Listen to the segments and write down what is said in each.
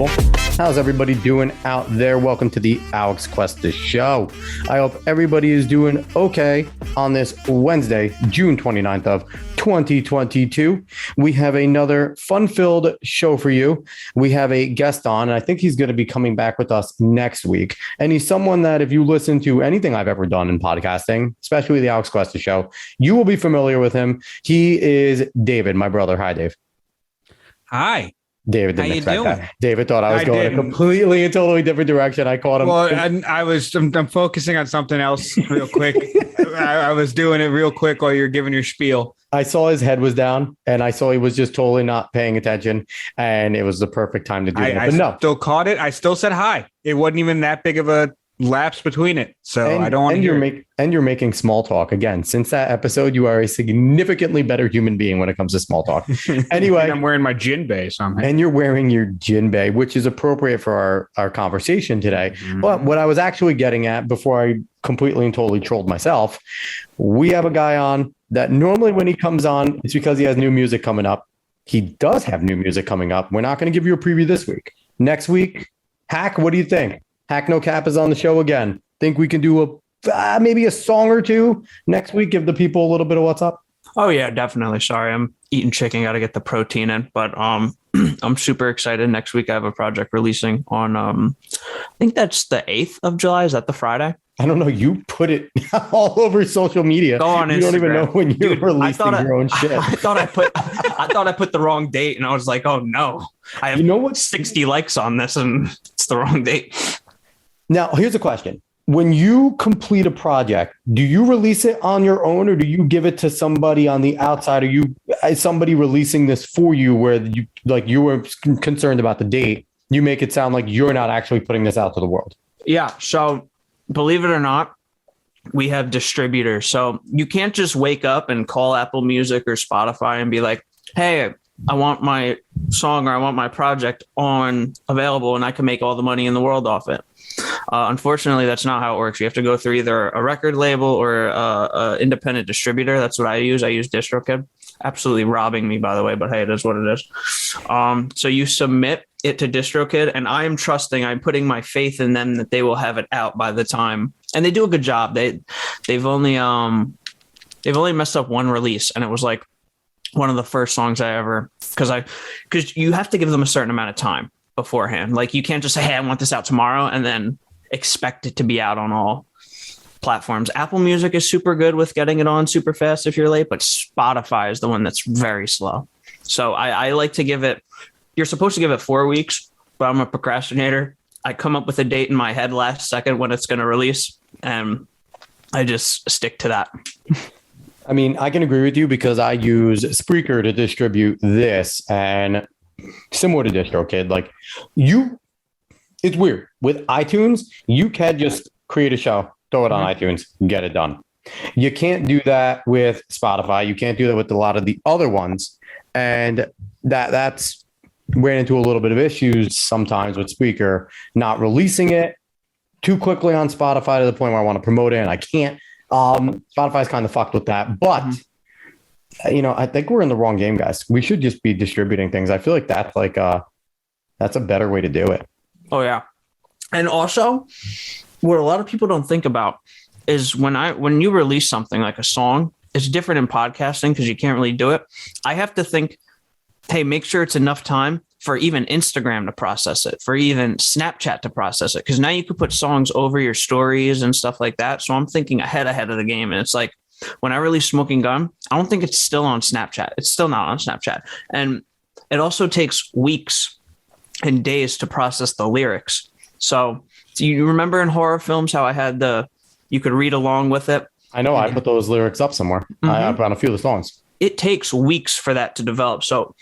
people. How's everybody doing out there? Welcome to the Alex Questa Show. I hope everybody is doing okay on this Wednesday, June 29th of 2022. We have another fun-filled show for you. We have a guest on, and I think he's going to be coming back with us next week. And he's someone that if you listen to anything I've ever done in podcasting, especially the Alex Questa Show, you will be familiar with him. He is David, my brother. Hi, Dave. Hi. David didn't expect that. David thought I was going a completely and totally different direction. I caught him. Well, and I'm focusing on something else real quick. I was doing it real quick while you're giving your spiel. I saw his head was down and I saw he was just totally not paying attention. And it was the perfect time to do it. But no. Still caught it. I still said hi. It wasn't even that big of a lapse between it. So I don't want to hear it. And you're making small talk. Again, since that episode, you are a significantly better human being when it comes to small talk. Anyway. I'm wearing my jinbei somehow. And you're wearing your jinbei, which is appropriate for our conversation today. Mm-hmm. But what I was actually getting at before I completely and totally trolled myself, we have a guy on that normally when he comes on, it's because he has new music coming up. He does have new music coming up. We're not going to give you a preview this week. Next week, Hack, what do you think? HACKnoCAP is on the show again. Think we can do maybe a song or two next week? Give the people a little bit of what's up. Oh yeah, definitely. Sorry, I'm eating chicken. Got to get the protein in, but I'm super excited. Next week I have a project releasing on I think that's the 8th of July. Is that the Friday? I don't know. You put it all over social media. Go on Instagram. You don't even know when you're releasing your own shit. I thought I put the wrong date, and I was like, oh no, I have 60 likes on this, and it's the wrong date. Now, here's a question. When you complete a project, do you release it on your own or do you give it to somebody on the outside? Is somebody releasing this for you where you were concerned about the date? You make it sound like you're not actually putting this out to the world. Yeah. So believe it or not, we have distributors. So you can't just wake up and call Apple Music or Spotify and be like, hey, I want my song or I want my project on available and I can make all the money in the world off it. Unfortunately, that's not how it works. You have to go through either a record label or a independent distributor. That's what I use. I use DistroKid. Absolutely robbing me, by the way, but hey, it is what it is. So you submit it to DistroKid, and I'm putting my faith in them that they will have it out by the time. And they do a good job. They've only messed up one release, and it was like one of the first songs I ever, because you have to give them a certain amount of time beforehand. Like you can't just say, hey, I want this out tomorrow and then expect it to be out on all platforms. Apple Music is super good with getting it on super fast if you're late, but Spotify is the one that's very slow. So I like to give it, you're supposed to give it 4 weeks, but I'm a procrastinator. I come up with a date in my head last second when it's going to release, and I just stick to that. I mean, I can agree with you because I use Spreaker to distribute this, and similar to DistroKid, it's weird. With iTunes, you can just create a show, throw it on iTunes, get it done. You can't do that with Spotify. You can't do that with a lot of the other ones. And that's ran into a little bit of issues sometimes with Spreaker, not releasing it too quickly on Spotify to the point where I want to promote it and I can't. Spotify's kind of fucked with that, but I think we're in the wrong game, guys. We should just be distributing things. I feel like that's a better way to do it. Oh yeah. And also what a lot of people don't think about is when you release something like a song, it's different in podcasting because you can't really do it. I have to think, hey, make sure it's enough time for even Instagram to process it, for even Snapchat to process it. Because now you could put songs over your stories and stuff like that. So I'm thinking ahead of the game. And it's like, when I release Smoking Gun, I don't think it's still on Snapchat. It's still not on Snapchat. And it also takes weeks and days to process the lyrics. So do you remember in horror films how I had you could read along with it? I know. I put those lyrics up somewhere. Mm-hmm. I put on a few of the songs. It takes weeks for that to develop. So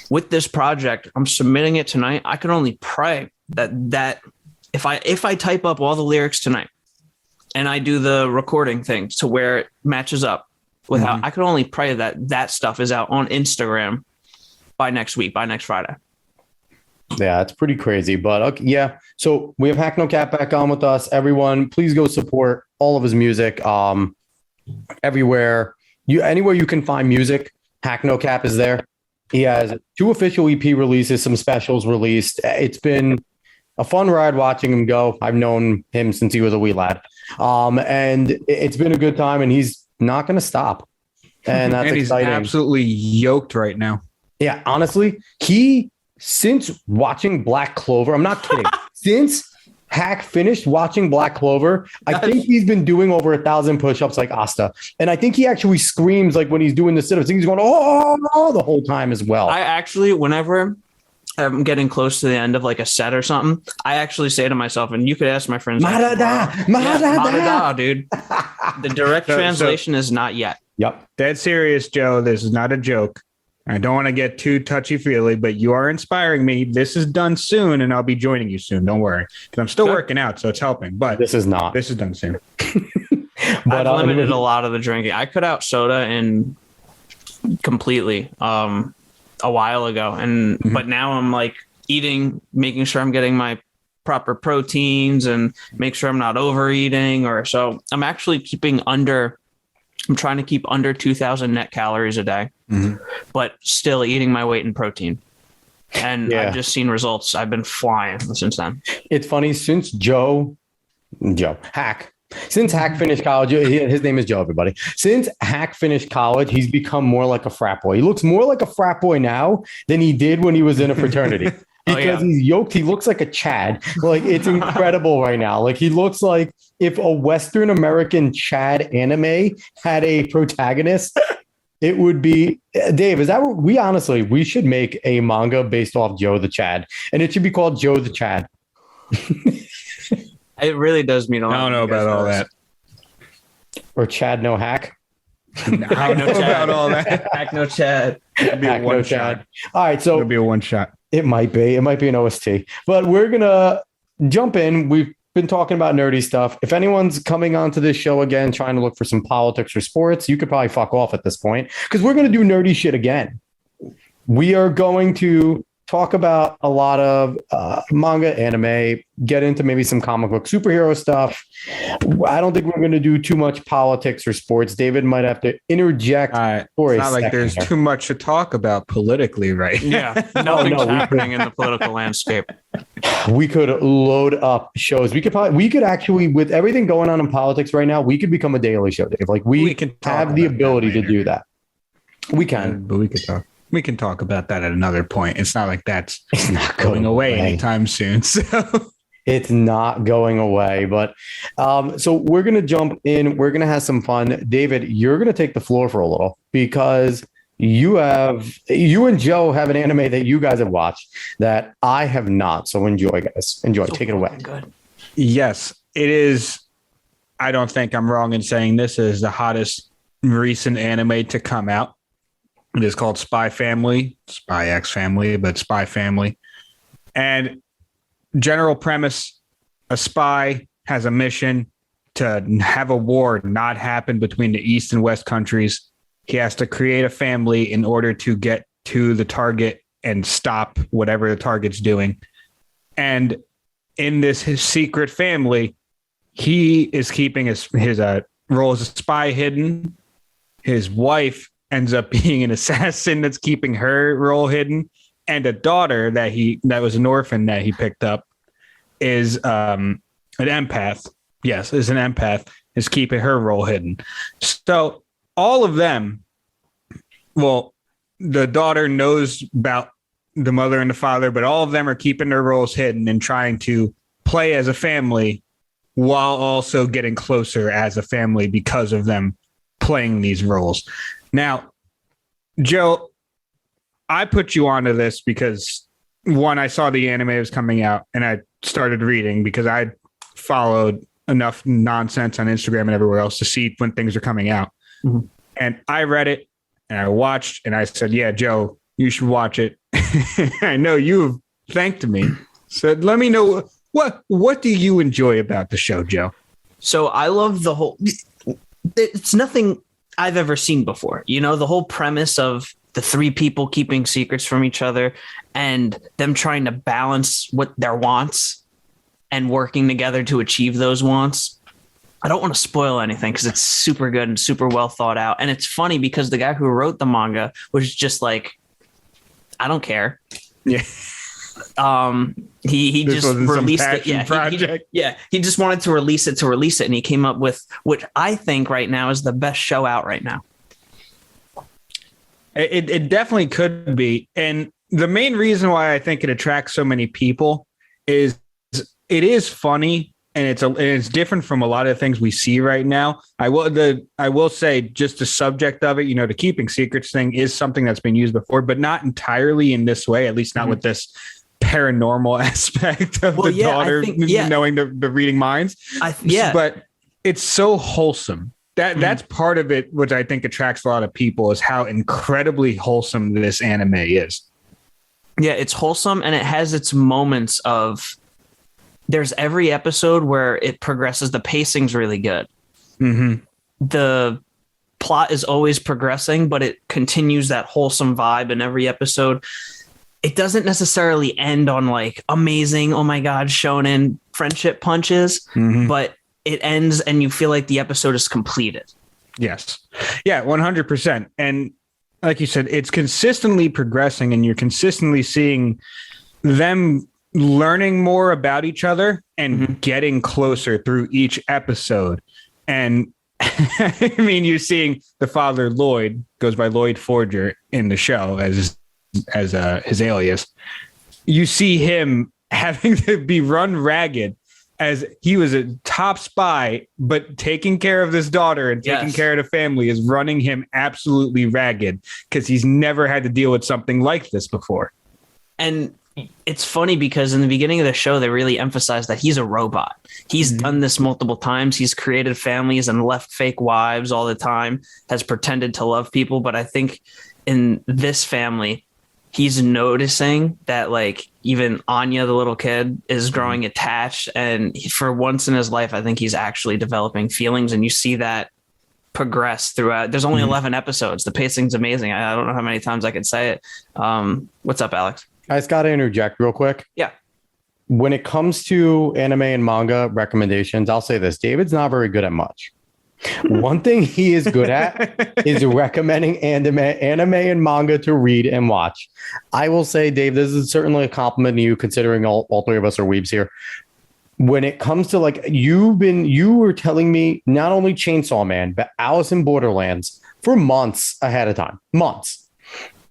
with this project, I'm submitting it tonight. I can only pray that if I type up all the lyrics tonight and I do the recording thing to where it matches up with how I can only pray that stuff is out on Instagram by next week, by next Friday. Yeah, it's pretty crazy. But okay, yeah. So we have HACKnoCAP back on with us. Everyone, please go support all of his music. Everywhere you can find music, HACKnoCAP is there. He has 2 official EP releases, some specials released. It's been a fun ride watching him go. I've known him since he was a wee lad. And it's been a good time, and he's not going to stop. And that's and exciting. He's absolutely yoked right now. Yeah, honestly, since watching Black Clover, I'm not kidding. Since Hack finished watching Black Clover, I think he's been doing over 1,000 push-ups like Asta. And I think he actually screams like when he's doing the sit-ups. I think he's going, oh, the whole time as well. I actually, whenever I'm getting close to the end of like a set or something, I actually say to myself, and you could ask my friends, Marada, dude. The direct translation is not yet. Yep. Dead serious, Joe. This is not a joke. I don't want to get too touchy-feely, but you are inspiring me. This is done soon, and I'll be joining you soon. Don't worry. Because I'm still working out, so it's helping. But this is not. This is done soon. But I've limited a lot of the drinking. I cut out soda completely a while ago. But now I'm like eating, making sure I'm getting my proper proteins and make sure I'm not overeating. So I'm actually I'm trying to keep under 2,000 net calories a day, but still eating my weight in protein. And I've just seen results. I've been flying since then. It's funny, since Hack finished college, his name is Joe, everybody. Since Hack finished college, he's become more like a frat boy. He looks more like a frat boy now than he did when he was in a fraternity. Because he's yoked. He looks like a Chad. Like, it's incredible right now. Like, he looks like if a Western American Chad anime had a protagonist, it would be Dave. Is that what we should make a manga based off Joe the Chad, and it should be called Joe the Chad. It really does mean a lot. I don't know about all that. Or Chad no hack. I don't know about all that. Hack no Chad. It'll be a one shot. All right, so it'll be a one shot. It might be an OST, but we're gonna jump in. We've been talking about nerdy stuff. If anyone's coming onto this show again, trying to look for some politics or sports, you could probably fuck off at this point, because we're gonna do nerdy shit again. We are going to talk about a lot of manga, anime, get into maybe some comic book superhero stuff. I don't think we're going to do too much politics or sports. David might have to interject. For it's not like there's too much to talk about politically, right? Yeah, nothing's happening in the political landscape. We could load up shows. We could actually, with everything going on in politics right now, we could become a daily show, Dave. Like, we can have the ability to do that. We can. But we could talk. We can talk about that at another point. It's not like it's not going away anytime soon. So it's not going away. But so we're going to jump in. We're going to have some fun. David, you're going to take the floor for a little, because you and Joe have an anime that you guys have watched that I have not. So enjoy, guys. Enjoy. Take it away. Good. Yes, it is. I don't think I'm wrong in saying this is the hottest recent anime to come out. It is called SpyXFamily, SpyXFamily, but SpyXFamily. And general premise, a spy has a mission to have a war not happen between the East and West countries. He has to create a family in order to get to the target and stop whatever the target's doing. And in his secret family, he is keeping his role as a spy hidden. His wife ends up being an assassin that's keeping her role hidden, and a daughter that was an orphan that he picked up is an empath. Yes, is an empath, is keeping her role hidden. So all of them, well, the daughter knows about the mother and the father, but all of them are keeping their roles hidden and trying to play as a family while also getting closer as a family because of them playing these roles. Now, Joe, I put you onto this because, one, I saw the anime was coming out and I started reading because I followed enough nonsense on Instagram and everywhere else to see when things are coming out. Mm-hmm. And I read it and I watched and I said, yeah, Joe, you should watch it. I know you've thanked me. So let me know, what do you enjoy about the show, Joe? So I love it's nothing I've ever seen before. You know, the whole premise of the 3 people keeping secrets from each other and them trying to balance what their wants and working together to achieve those wants. I don't want to spoil anything because it's super good and super well thought out. And it's funny because the guy who wrote the manga was just like I don't care. Yeah. He This just wasn't some released it. passion project. He just wanted to release it, and he came up with what I think right now is the best show out right now. It definitely could be. And the main reason why I think it attracts so many people is it is funny, and it's different from a lot of things we see right now. I will say just the subject of it, the keeping secrets thing is something that's been used before, but not entirely in this way, at least not with this paranormal aspect of the daughter knowing the reading minds. But it's so wholesome. That's part of it, which I think attracts a lot of people, is how incredibly wholesome this anime is. Yeah, it's wholesome, and it has its moments of. There's every episode where it progresses. The pacing's really good. Mm-hmm. The plot is always progressing, but it continues that wholesome vibe in every episode. It doesn't necessarily end on like amazing, oh my God, shonen friendship punches, but it ends and you feel like the episode is completed. Yes. Yeah, 100%. And like you said, it's consistently progressing, and you're consistently seeing them learning more about each other and getting closer through each episode. And I mean, you're seeing the father, Lloyd, goes by Lloyd Forger in the show as his alias. You see him having to be run ragged as he was a top spy, but taking care of this daughter and taking care of the family is running him absolutely ragged because he's never had to deal with something like this before. And it's funny because in the beginning of the show, they really emphasized that he's a robot. He's done this multiple times. He's created families and left fake wives all the time, has pretended to love people. But I think in this family, he's noticing that like even Anya, the little kid, is growing attached. And for once in his life, I think he's actually developing feelings. And you see that progress throughout. There's only 11 episodes. The pacing's amazing. I don't know how many times I could say it. What's up, Alex? I just got to interject real quick. Yeah. When it comes to anime and manga recommendations, I'll say this. David's not very good at much. One thing he is good at is recommending anime and manga to read and watch. I will say, Dave, this is certainly a compliment to you, considering all three of us are weebs here. When it comes to like, you were telling me not only Chainsaw Man, but Alice in Borderlands for months ahead of time. Months.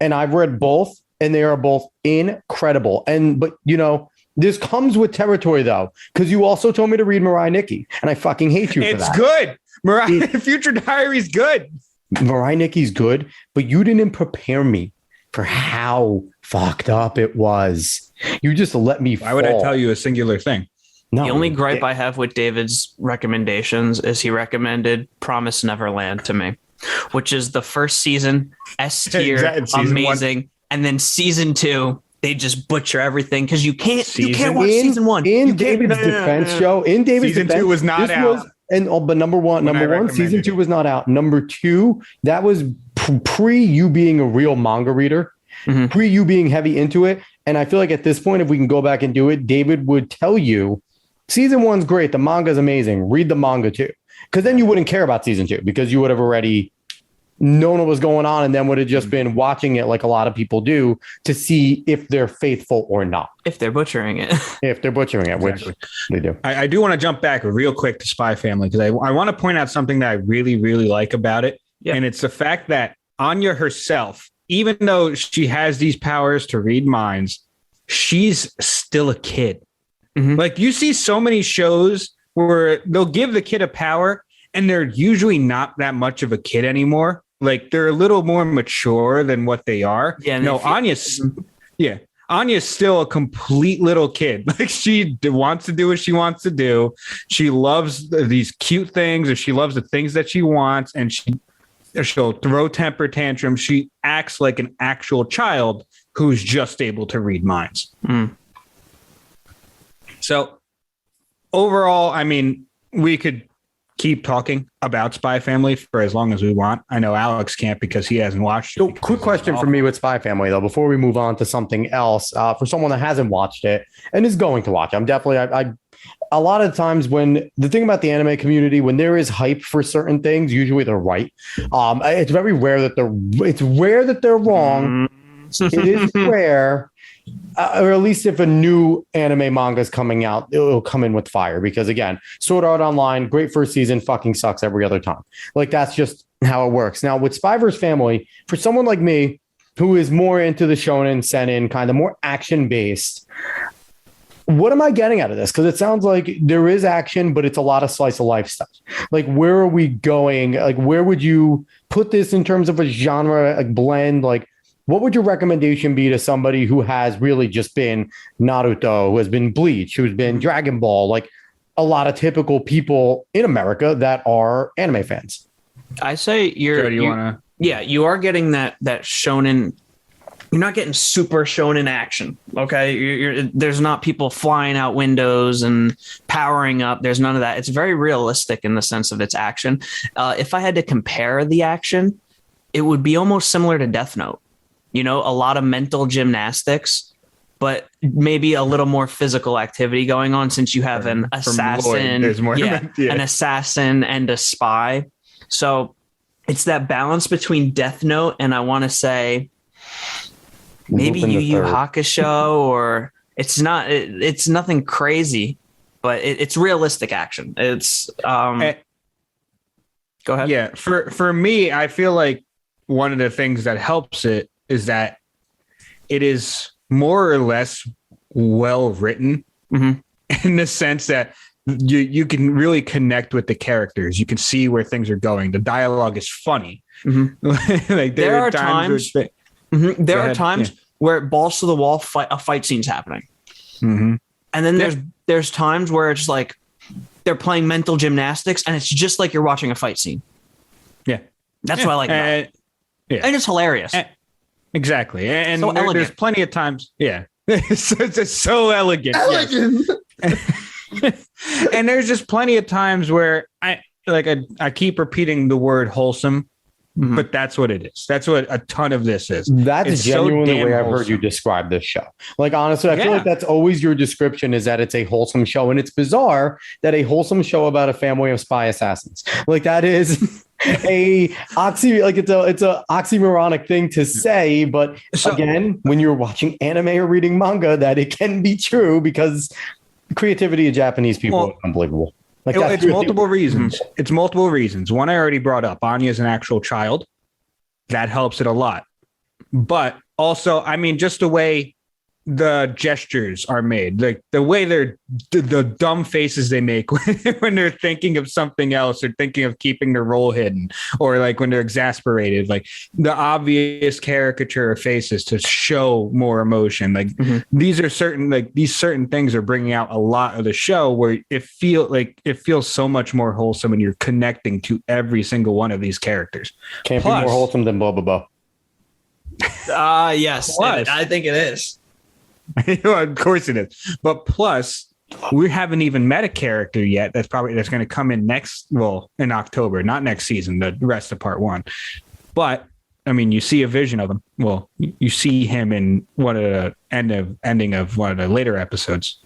And I've read both. And they are both incredible. But this comes with territory, though, because you also told me to read Mirai Nikki, and I fucking hate you for that. It's good. Mirai Future Diary's good. Mirai Nikki's good, but you didn't prepare me for how fucked up it was. You just let me fall. Why would I tell you a singular thing? No, the only gripe I have with David's recommendations is he recommended Promise Neverland to me, which is the first season, S tier, amazing. And then season 2, they just butcher everything because you can't watch season 1. In David's defense, Joe, season 2 was not out. But number one, season 2 was not out. Number 2, that was pre you being a real manga reader, pre you being heavy into it. And I feel like at this point, if we can go back and do it, David would tell you season 1's great. The manga is amazing. Read the manga too, because then you wouldn't care about season 2 because you would have already known what was going on, and then would have just been watching it like a lot of people do to see if they're faithful or not. If they're butchering it. Which they do. I do want to jump back real quick to Spy Family because I want to point out something that I really, really like about it. Yeah. And it's the fact that Anya herself, even though she has these powers to read minds, she's still a kid. Like you see so many shows where they'll give the kid a power and they're usually not that much of a kid anymore. Like they're a little more mature than what they are. Yeah, no, Anya's still a complete little kid. Like she wants to do what she wants to do. She loves these cute things, or she loves the things that she wants, and she'll throw temper tantrums. She acts like an actual child who's just able to read minds. So overall, I mean, we could keep talking about Spy Family for as long as we want. I know Alex can't because he hasn't watched it. So quick question for me with Spy Family, though, before we move on to something else, for someone that hasn't watched it and is going to watch it. I'm definitely, a lot of times when the thing about the anime community, when there is hype for certain things, usually they're right. It's very rare that they're wrong. it is rare, or at least if a new anime manga is coming out, it'll come in with fire. Because again, Sword Art Online, great first season, fucking sucks every other time. Like that's just how it works. Now with Spy vs. Family, for someone like me who is more into the shonen, seinen, kind of more action based, what am I getting out of this? Because it sounds like there is action, but it's a lot of slice of life stuff. Like, where are we going? Like, where would you put this in terms of a genre, like blend? Like, what would your recommendation be to somebody who has really just been Naruto, who has been Bleach, who's been Dragon Ball, like a lot of typical people in America that are anime fans? I say you are getting that shonen. You're not getting super shonen action, okay? There's not people flying out windows and powering up. There's none of that. It's very realistic in the sense of its action. If I had to compare the action, it would be almost similar to Death Note. You know, a lot of mental gymnastics, but maybe a little more physical activity going on since you have an assassin, an assassin and a spy. So it's that balance between Death Note and I want to say maybe Yu Yu Hakusho, or it's nothing crazy, but it's realistic action. It's go ahead. Yeah, for me, I feel like one of the things that helps it is that it is more or less well written in the sense that you can really connect with the characters. You can see where things are going. The dialogue is funny. Like there are times where balls to the wall a fight scene's happening. And then there's times where it's like they're playing mental gymnastics and it's just like you're watching a fight scene. Yeah. That's what I like about it. Yeah. And it's hilarious. Exactly. And so there's plenty of times. Yeah. it's so elegant. Yes. And there's just plenty of times where I keep repeating the word wholesome, but that's what it is. That's what a ton of this is. That's genuinely the way I've heard you describe this show. Like, honestly, I feel like that's always your description, is that it's a wholesome show. And it's bizarre that a wholesome show about a family of spy assassins, like that is it's a oxymoronic thing to say. But again, when you're watching anime or reading manga, that it can be true, because creativity of Japanese people is unbelievable. Like it's multiple reasons. It's multiple reasons. One I already brought up. Anya is an actual child. That helps it a lot. But also, I mean, just the way the gestures are made, like the way the dumb faces they make when they're thinking of something else, or thinking of keeping their role hidden, or like when they're exasperated, like the obvious caricature of faces to show more emotion. Like these certain things are bringing out a lot of the show, where it feels so much more wholesome, and you're connecting to every single one of these characters. Can't be more wholesome than blah, blah, blah. Yes, I think it is. Of course it is. But plus, we haven't even met a character yet that's going to come in in October, not next season, the rest of part 1. But I mean, you see a vision of him. Well, you see him in one of the ending of one of the later episodes.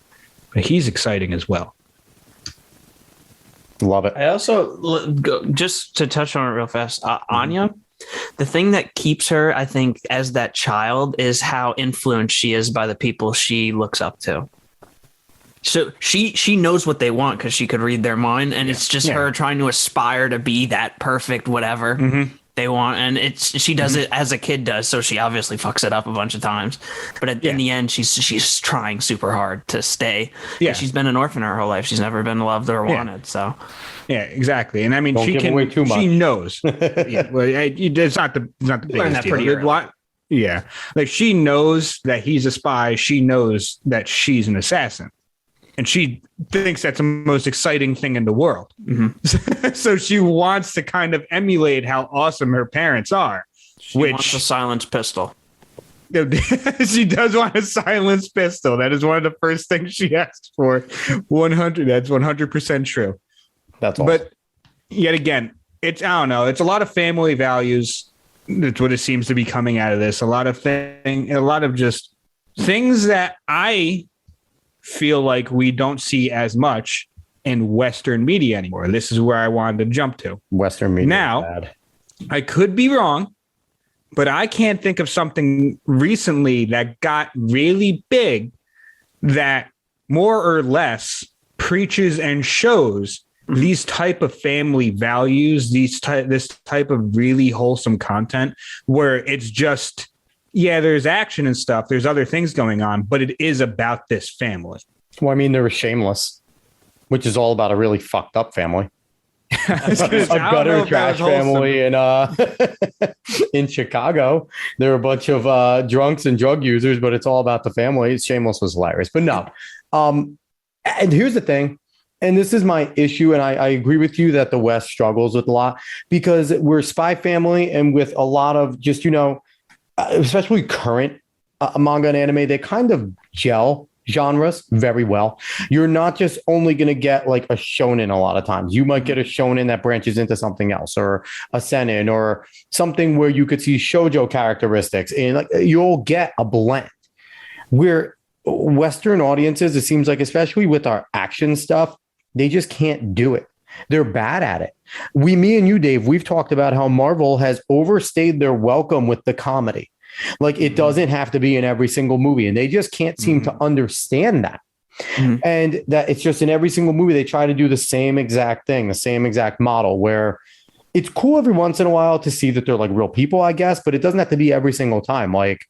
But he's exciting as well. Love it. I also, just to touch on it real fast, Anya, the thing that keeps her, I think, as that child is how influenced she is by the people she looks up to. So she knows what they want because she could read their mind, and it's just her trying to aspire to be that perfect whatever they want, and she does it as a kid does, so she obviously fucks it up a bunch of times, but in the end she's trying super hard to stay. She's been an orphan her whole life. She's never been loved or wanted. So exactly. And I mean, she knows. Well, it's not the biggest deal. Like she knows that he's a spy. She knows that she's an assassin. And she thinks that's the most exciting thing in the world. So she wants to kind of emulate how awesome her parents are. She wants a silenced pistol. She does want a silenced pistol. That is one of the first things she asked for. 100. That's 100% true. That's awesome. But yet again, I don't know. It's a lot of family values. That's what it seems to be coming out of this. A lot of just things that I feel like we don't see as much in Western media anymore. This is where I wanted to jump to. Western media. Now, I could be wrong, but I can't think of something recently that got really big that more or less preaches and shows these type of family values, this type of really wholesome content where it's just, yeah, there's action and stuff. There's other things going on, but it is about this family. Well, I mean, there was Shameless, which is all about a really fucked up family. A gutter trash family in Chicago. There were a bunch of drunks and drug users, but it's all about the family. Shameless was hilarious. But no. And here's the thing. And this is my issue. And I agree with you that the West struggles with a lot because we're Spy Family and with a lot of just, especially current manga and anime, they kind of gel genres very well. You're not just only going to get like a shonen a lot of times. You might get a shonen that branches into something else or a seinen or something where you could see shoujo characteristics and like you'll get a blend. Where Western audiences, it seems like, especially with our action stuff, they just can't do it. They're bad at it. Me and you, Dave, we've talked about how Marvel has overstayed their welcome with the comedy. Like it doesn't have to be in every single movie. And they just can't seem to understand that. And that it's just in every single movie, they try to do the same exact thing, the same exact model where it's cool every once in a while to see that they're like real people, I guess, but it doesn't have to be every single time. Like,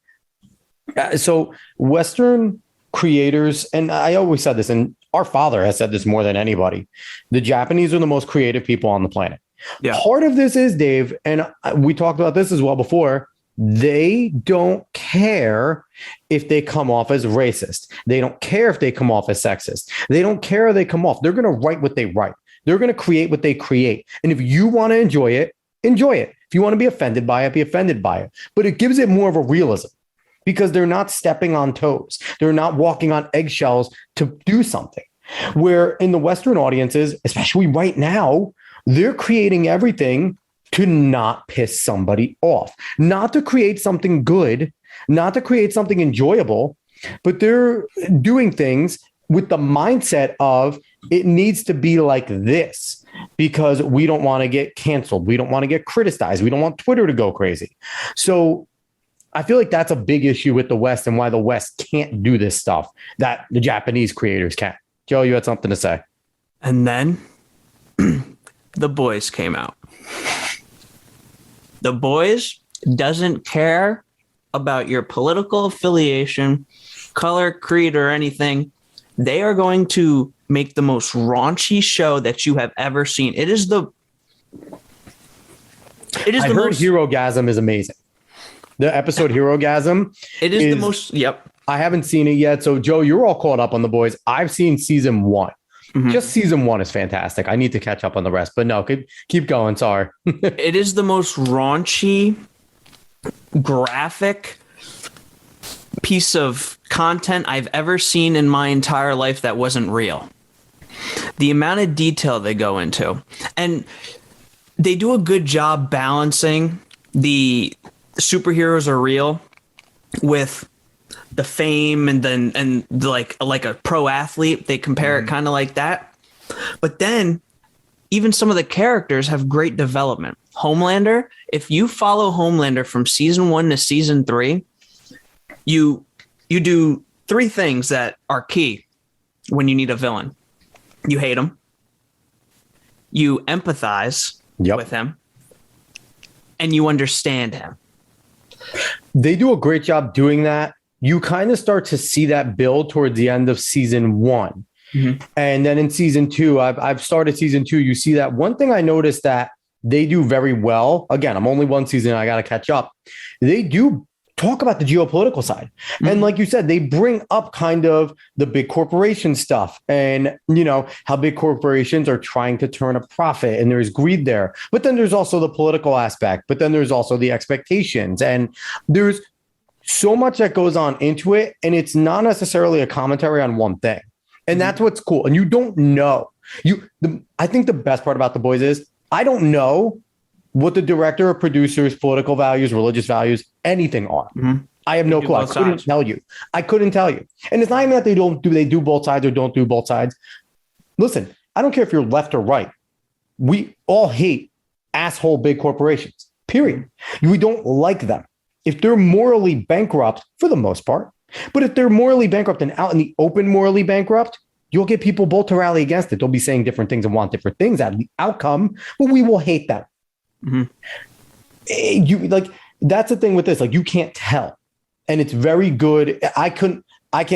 so Western creators, and I always said this, and our father has said this more than anybody, the Japanese are the most creative people on the planet. Yeah. Part of this is, Dave, and we talked about this as well before, they don't care if they come off as racist. They don't care if they come off as sexist. They don't care if they come off. They're going to write what they write. They're going to create what they create. And if you want to enjoy it, enjoy it. If you want to be offended by it, be offended by it. But it gives it more of a realism because they're not stepping on toes. They're not walking on eggshells to do something. Where in the Western audiences, especially right now, they're creating everything to not piss somebody off, not to create something good, not to create something enjoyable, but they're doing things with the mindset of it needs to be like this because we don't want to get canceled. We don't want to get criticized. We don't want Twitter to go crazy. So I feel like that's a big issue with the West and why the West can't do this stuff that the Japanese creators can. Joe, you had something to say. And then The Boys came out. The Boys doesn't care about your political affiliation, color, creed, or anything. They are going to make the most raunchy show that you have ever seen. I heard Hero-gasm is amazing. The episode Hero-gasm. It is the most. Yep. I haven't seen it yet. So, Joe, you're all caught up on The Boys. I've seen season 1. Mm-hmm. Just season 1 is fantastic. I need to catch up on the rest, but no, keep going. Sorry. It is the most raunchy, graphic piece of content I've ever seen in my entire life that wasn't real. The amount of detail they go into, and they do a good job balancing the superheroes are real with the fame and like a pro athlete. They compare it kind of like that. But then even some of the characters have great development. Homelander, if you follow Homelander from season 1 to season 3, you do 3 things that are key when you need a villain. You hate him. You empathize with him. And you understand him. They do a great job doing that. You kind of start to see that build towards the end of season 1. Mm-hmm. And then in season 2, I've started season 2. You see that one thing I noticed that they do very well. Again, I'm only one season. I got to catch up. They do talk about the geopolitical side. Mm-hmm. And like you said, they bring up kind of the big corporation stuff and, how big corporations are trying to turn a profit and there's greed there. But then there's also the political aspect, but then there's also the expectations and there's so much that goes on into it. And it's not necessarily a commentary on one thing. And that's what's cool. And you don't know. I think the best part about The Boys is I don't know what the director or producer's political values, religious values, anything are. Mm-hmm. I have no clue. I couldn't tell you. And it's not even that they do both sides or don't do both sides. Listen, I don't care if you're left or right. We all hate asshole big corporations, period. We don't like them. if they're morally bankrupt for the most part, but if they're morally bankrupt and out in the open morally bankrupt, you'll get people both to rally against it. They'll be saying different things and want different things out of the outcome, but we will hate that. You like, that's the thing with this. Like, you can't tell, and it's very good. I can't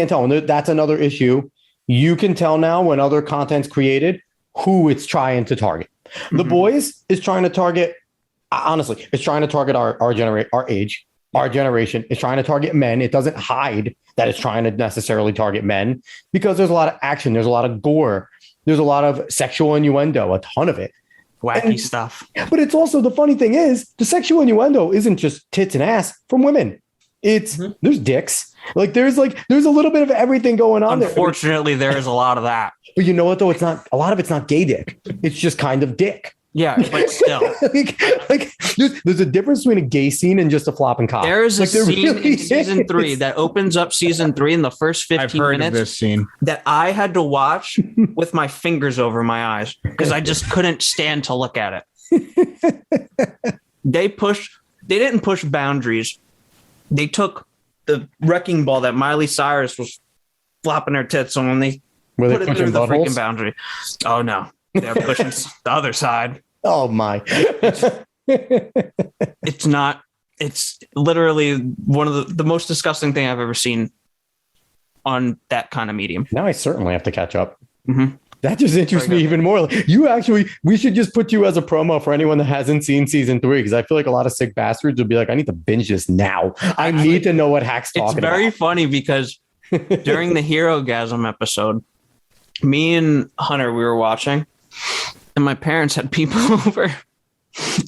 tell. And that's another issue. You can tell now when other content's created who it's trying to target. The Boys is trying to target, honestly, it's trying to target our age. Our generation is trying to target men. It doesn't hide that it's trying to necessarily target men because there's a lot of action. There's a lot of gore. There's a lot of sexual innuendo, a ton of it. Wacky stuff. But it's also, the funny thing is, the sexual innuendo isn't just tits and ass from women. It's there's dicks. Like there's a little bit of everything going on. Unfortunately, there is a lot of that. But you know what though? It's not, a lot of it's not gay dick. It's just kind of dick. Yeah, but still. There's a difference between a gay scene and just a flopping cock. There is a scene in season 3 that opens up season 3 in the first 15 I've heard minutes of this scene that I had to watch with my fingers over my eyes because I just couldn't stand to look at it. They didn't push boundaries. They took the wrecking ball that Miley Cyrus was flopping her tits on and they put it through the freaking boundary. Oh no. They're pushing the other side. Oh my. It's literally one of the most disgusting thing I've ever seen on that kind of medium. Now I certainly have to catch up. That just interests me even more. We should just put you as a promo for anyone that hasn't seen season 3, because I feel like a lot of sick bastards would be like, I need to binge this now. I need to know what Hack's talking about. It's very funny because during the Hero-gasm episode, me and Hunter, we were watching, and my parents had people over,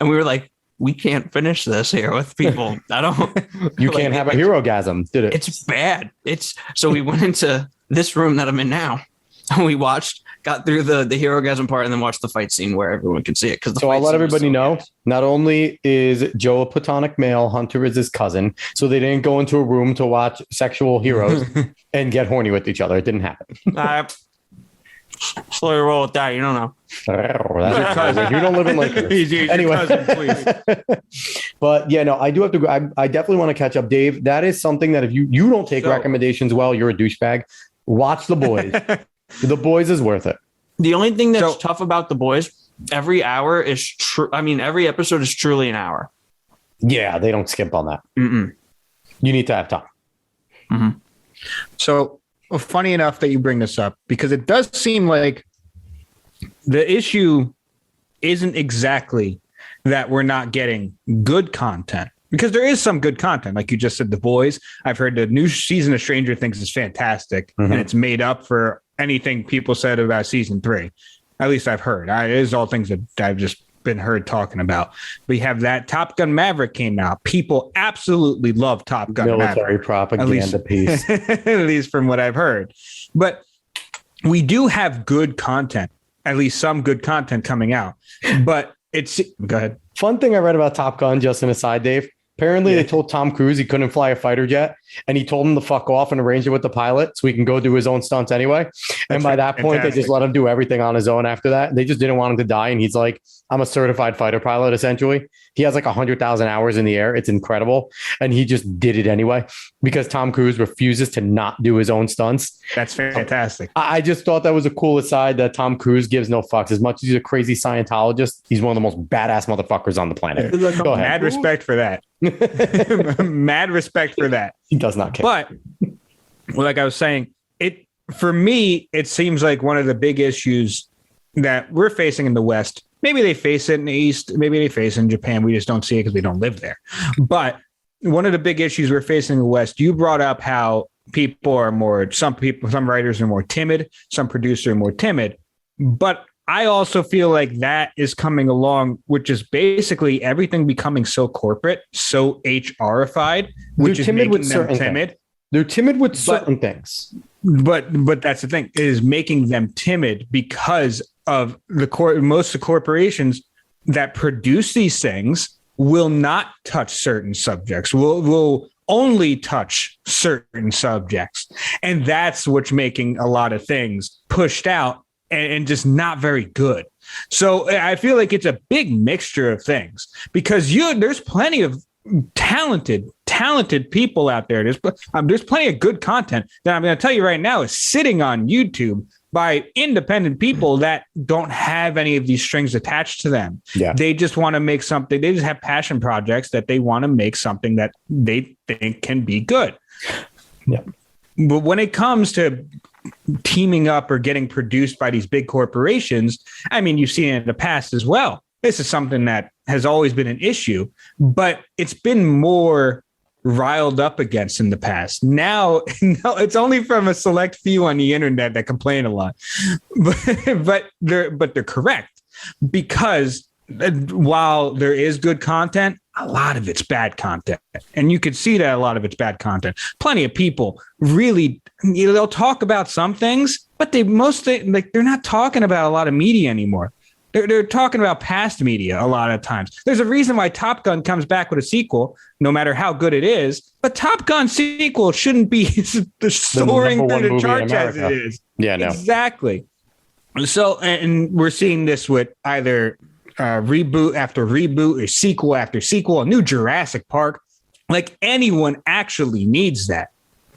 and we were like, we can't finish this here with people. You can't have a Hero-gasm, did it? It's bad. So we went into this room that I'm in now, and we got through the Hero-gasm part, and then watched the fight scene where everyone could see it. So I'll let everybody know, not only is Joe a platonic male, Hunter is his cousin, so they didn't go into a room to watch sexual heroes and get horny with each other. It didn't happen. Slowly roll with that. You don't know. That's your cousin. You don't live in Lakers. He's anyway. Your cousin, please. But yeah, no, I do have to go. I definitely want to catch up, Dave. That is something that if you don't take recommendations well, you're a douchebag. Watch The Boys. The Boys is worth it. The only thing that's tough about The Boys, every hour is true. I mean, every episode is truly an hour. Yeah, they don't skip on that. You need to have time. So funny enough that you bring this up, because it does seem like the issue isn't exactly that we're not getting good content, because there is some good content. Like you just said, The Boys. I've heard the new season of Stranger Things is fantastic, and it's made up for anything people said about season 3. At least I've heard. It is all things that I've just been heard talking about. We have that Top Gun Maverick came out. People absolutely love Top Gun Military Maverick. propaganda piece. At least from what I've heard. But we do have good content, at least some good content coming out. But go ahead. Fun thing I read about Top Gun, just an aside, Dave. Apparently, they told Tom Cruise he couldn't fly a fighter jet, and he told him to fuck off and arrange it with the pilot so he can go do his own stunts anyway. And by that point, they just let him do everything on his own after that. They just didn't want him to die. And he's like, I'm a certified fighter pilot, essentially. He has like 100,000 hours in the air. It's incredible. And he just did it anyway because Tom Cruise refuses to not do his own stunts. That's fantastic. I just thought that was a cool aside that Tom Cruise gives no fucks. As much as he's a crazy Scientologist, he's one of the most badass motherfuckers on the planet. Go ahead. Mad respect for that. Mad respect for that. He does not care. But like I was saying, for me, it seems like one of the big issues that we're facing in the West. Maybe they face it in the East. Maybe they face it in Japan. We just don't see it because we don't live there. But one of the big issues we're facing in the West, you brought up how some writers are more timid, some producers are more timid. But I also feel like that is coming along, which is basically everything becoming so corporate, so HRified, which is making them timid. They're timid with certain things. But that's the thing, is making them timid because of most of the corporations that produce these things will not touch certain subjects, will only touch certain subjects. And that's what's making a lot of things pushed out and just not very good. So I feel like it's a big mixture of things because there's plenty of talented talented people out there. There's plenty of good content that I'm going to tell you right now is sitting on YouTube by independent people that don't have any of these strings attached to them. Yeah. They just want to make something. They just have passion projects that they want to make something that they think can be good. Yeah. But when it comes to teaming up or getting produced by these big corporations, I mean, you've seen it in the past as well. This is something that has always been an issue, but it's been more riled up against in the past. Now, no, it's only from a select few on the internet that complain a lot, but they're correct, because while there is good content, a lot of it's bad content, and you could see that a lot of it's bad content. Plenty of people really, they'll talk about some things, but they're not talking about a lot of media anymore. They're talking about past media a lot of times. There's a reason why Top Gun comes back with a sequel, no matter how good it is. But Top Gun sequel shouldn't be soaring through the charts as it is. Yeah, no. Exactly. So, and we're seeing this with either reboot after reboot or sequel after sequel, a new Jurassic Park. Like, anyone actually needs that.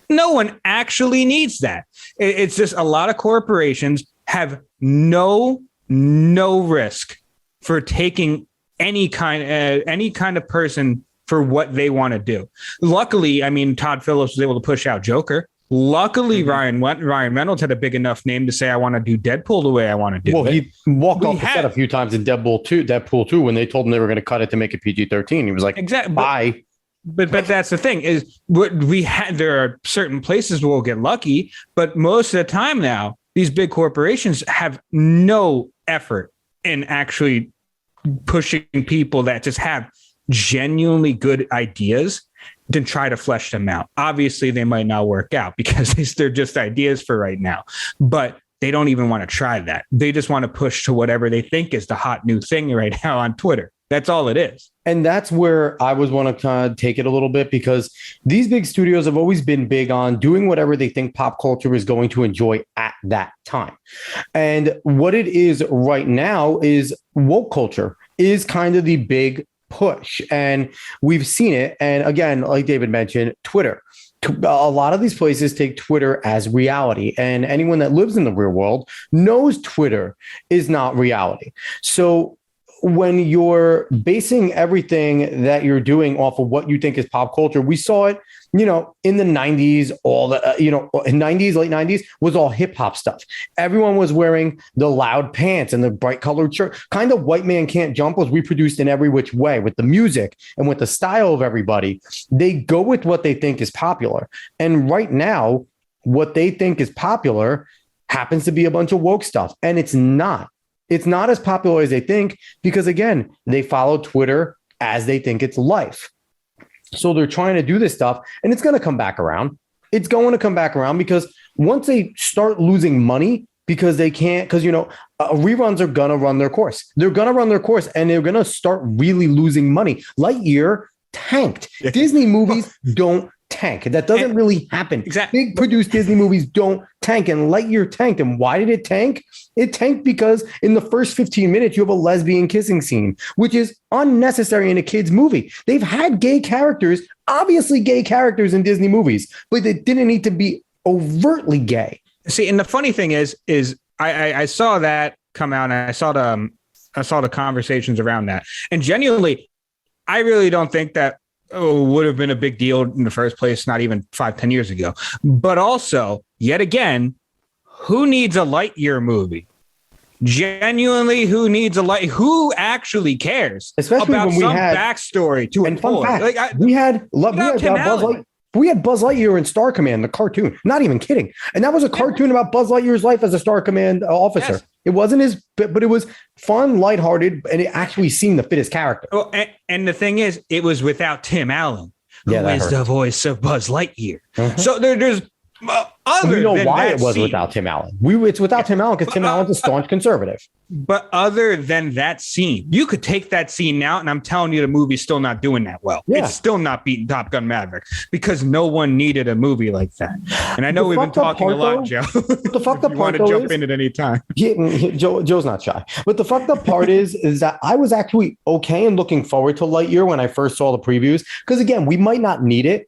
No one actually needs that. It's just a lot of corporations have no risk for taking any kind of person for what they want to do. Luckily, I mean, Todd Phillips was able to push out Joker. Luckily, Ryan Reynolds had a big enough name to say, I want to do Deadpool the way I want to do it. Well, he walked off the set a few times in Deadpool 2 when they told him they were going to cut it to make it PG-13. He was like, exactly. Bye. But that's the thing is there are certain places where we'll get lucky, but most of the time now, these big corporations have no effort in actually pushing people that just have genuinely good ideas to try to flesh them out. Obviously, they might not work out because they're just ideas for right now, but they don't even want to try that. They just want to push to whatever they think is the hot new thing right now on Twitter. That's all it is. And that's where I was want to kind of take it a little bit, because these big studios have always been big on doing whatever they think pop culture is going to enjoy at that time. And what it is right now is woke culture is kind of the big push. And we've seen it. And again, like David mentioned, Twitter. A lot of these places take Twitter as reality, and anyone that lives in the real world knows Twitter is not reality. So when you're basing everything that you're doing off of what you think is pop culture, we saw it, in the 90s, all the, 90s, late 90s was all hip hop stuff. Everyone was wearing the loud pants and the bright colored shirt. Kind of White Man Can't Jump was reproduced in every which way with the music and with the style of everybody. They go with what they think is popular. And right now, what they think is popular happens to be a bunch of woke stuff. And it's not. It's not as popular as they think because, again, they follow Twitter as they think it's life. So they're trying to do this stuff, and it's going to come back around. It's going to come back around because once they start losing money because they can't, because, reruns are going to run their course. They're going to run their course, and they're going to start really losing money. Lightyear tanked. Disney movies don't tank. That doesn't really happen. Exactly. Big produced Disney movies don't tank, and Lightyear tanked. And why did it tank? It tanked because in the first 15 minutes, you have a lesbian kissing scene, which is unnecessary in a kid's movie. They've had gay characters, obviously gay characters in Disney movies, but they didn't need to be overtly gay. See, and the funny thing is I saw that come out, and I saw the conversations around that. And genuinely, I really don't think that would have been a big deal in the first place, not even 5-10 years ago. But also, yet again, who needs a Lightyear movie? Genuinely, who actually cares? Especially about when we some had backstory to and a fun toy. fact, we had Buzz Lightyear in Star Command, the cartoon. Not even kidding. And that was a cartoon about Buzz Lightyear's life as a Star Command officer. Yes. It wasn't but it was fun, lighthearted, and it actually seemed to fit his character. Oh, and the thing is, it was without Tim Allen, who is the voice of Buzz Lightyear. So there's other We know than why that it was scene, without Tim Allen. It's without Tim Allen because Tim Allen's a staunch conservative. But other than that scene, you could take that scene out, and I'm telling you, the movie's still not doing that well. Yeah. It's still not beating Top Gun Maverick because no one needed a movie like that. And I know we've been talking a lot, Joe. The fucked up you part want to jump in at any time. Joe's not shy. But the fucked up part is that I was actually okay and looking forward to Lightyear when I first saw the previews. Because again, we might not need it,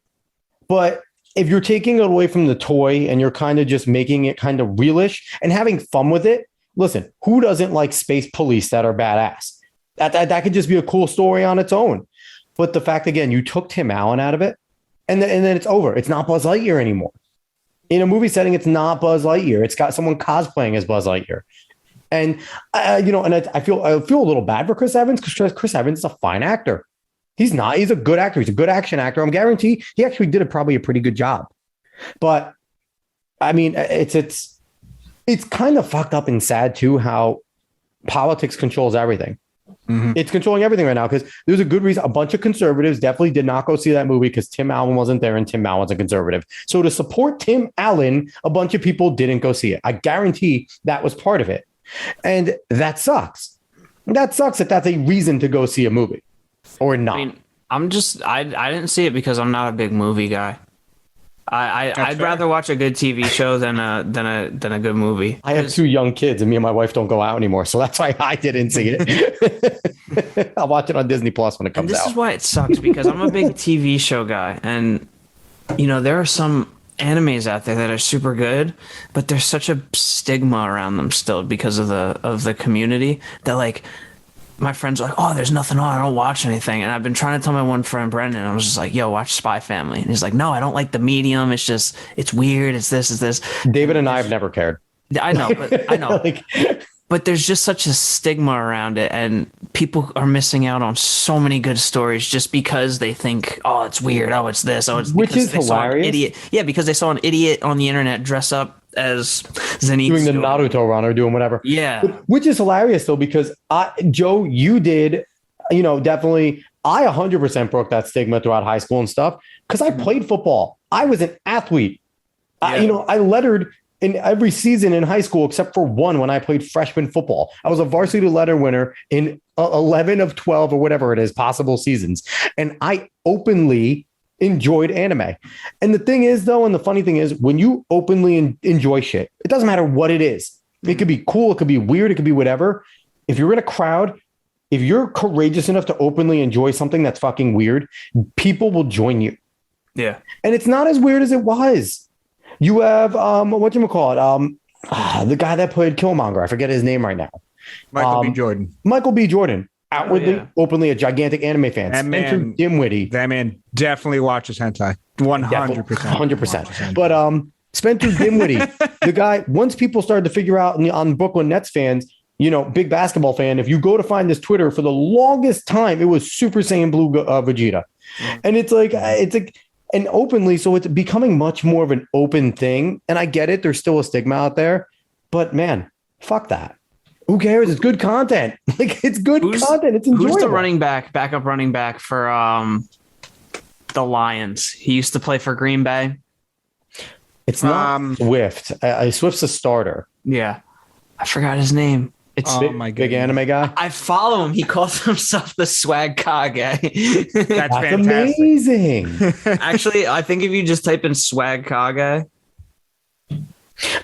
but if you're taking it away from the toy and you're kind of just making it kind of realish and having fun with it, listen, who doesn't like space police that are badass? That could just be a cool story on its own. But the fact, again, you took Tim Allen out of it, and then it's over. It's not Buzz Lightyear anymore. In a movie setting, it's not Buzz Lightyear. It's got someone cosplaying as Buzz Lightyear. And, I feel a little bad for Chris Evans because Chris Evans is a fine actor. He's a good actor. He's a good action actor. I'm guaranteed he actually did probably a pretty good job. But I mean, it's kind of fucked up and sad too, how politics controls everything. Mm-hmm. It's controlling everything right now because there's a good reason. A bunch of conservatives definitely did not go see that movie because Tim Allen wasn't there and Tim Allen's a conservative. So to support Tim Allen, a bunch of people didn't go see it. I guarantee that was part of it. And that sucks. That sucks that that's a reason to go see a movie. Or not. I mean, I didn't see it because I'm not a big movie guy. I'd rather watch a good TV show than a good movie. I have 2 young kids and me and my wife don't go out anymore. So that's why I didn't see it. I'll watch it on Disney Plus when it comes out. This is why it sucks because I'm a big TV show guy. And, there are some animes out there that are super good, but there's such a stigma around them still because of the community that like, my friends are like, oh, there's nothing on. I don't watch anything. And I've been trying to tell my one friend, Brendan, I was just like, yo, watch SpyXFamily. And he's like, no, I don't like the medium. It's weird. It's this. David and I have never cared. I know. But there's just such a stigma around it. And people are missing out on so many good stories just because they think, oh, it's weird. Oh, it's this. Oh, it's which is hilarious. Idiot. Yeah, because they saw an idiot on the internet dress up as Zenith doing the Naruto run or doing whatever. Yeah. Which is hilarious though, because Joe, you did, definitely, I 100% broke that stigma throughout high school and stuff because I played football. I was an athlete. Yeah. I lettered in every season in high school except for one when I played freshman football. I was a varsity letter winner in 11 of 12 or whatever it is possible seasons. And I openly enjoyed anime. And the thing is, though, and the funny thing is, when you openly enjoy shit, it doesn't matter what it is. It could be cool. It could be weird. It could be whatever. If you're in a crowd, if you're courageous enough to openly enjoy something that's fucking weird, people will join you. Yeah. And it's not as weird as it was. You have, whatchamacallit, the guy that played Killmonger. I forget his name right now. Michael B. Jordan. Michael B. Jordan. Outwardly, openly a gigantic anime fan. That man definitely watches hentai. 100%. 100%. But Spencer Dinwiddie, the guy, once people started to figure out on Brooklyn Nets fans, big basketball fan, if you go to find his Twitter, for the longest time, it was Super Saiyan Blue Vegeta. And it's like, and openly, so it's becoming much more of an open thing. And I get it. There's still a stigma out there. But man, fuck that. Who cares? It's good content. Like it's good content. It's enjoyable. Who's the backup running back for the Lions? He used to play for Green Bay. It's not Swift. Swift's a starter. Yeah, I forgot his name. It's big anime guy. I follow him. He calls himself the Swag Kage. That's fantastic. Amazing. Actually, I think if you just type in Swag Kage.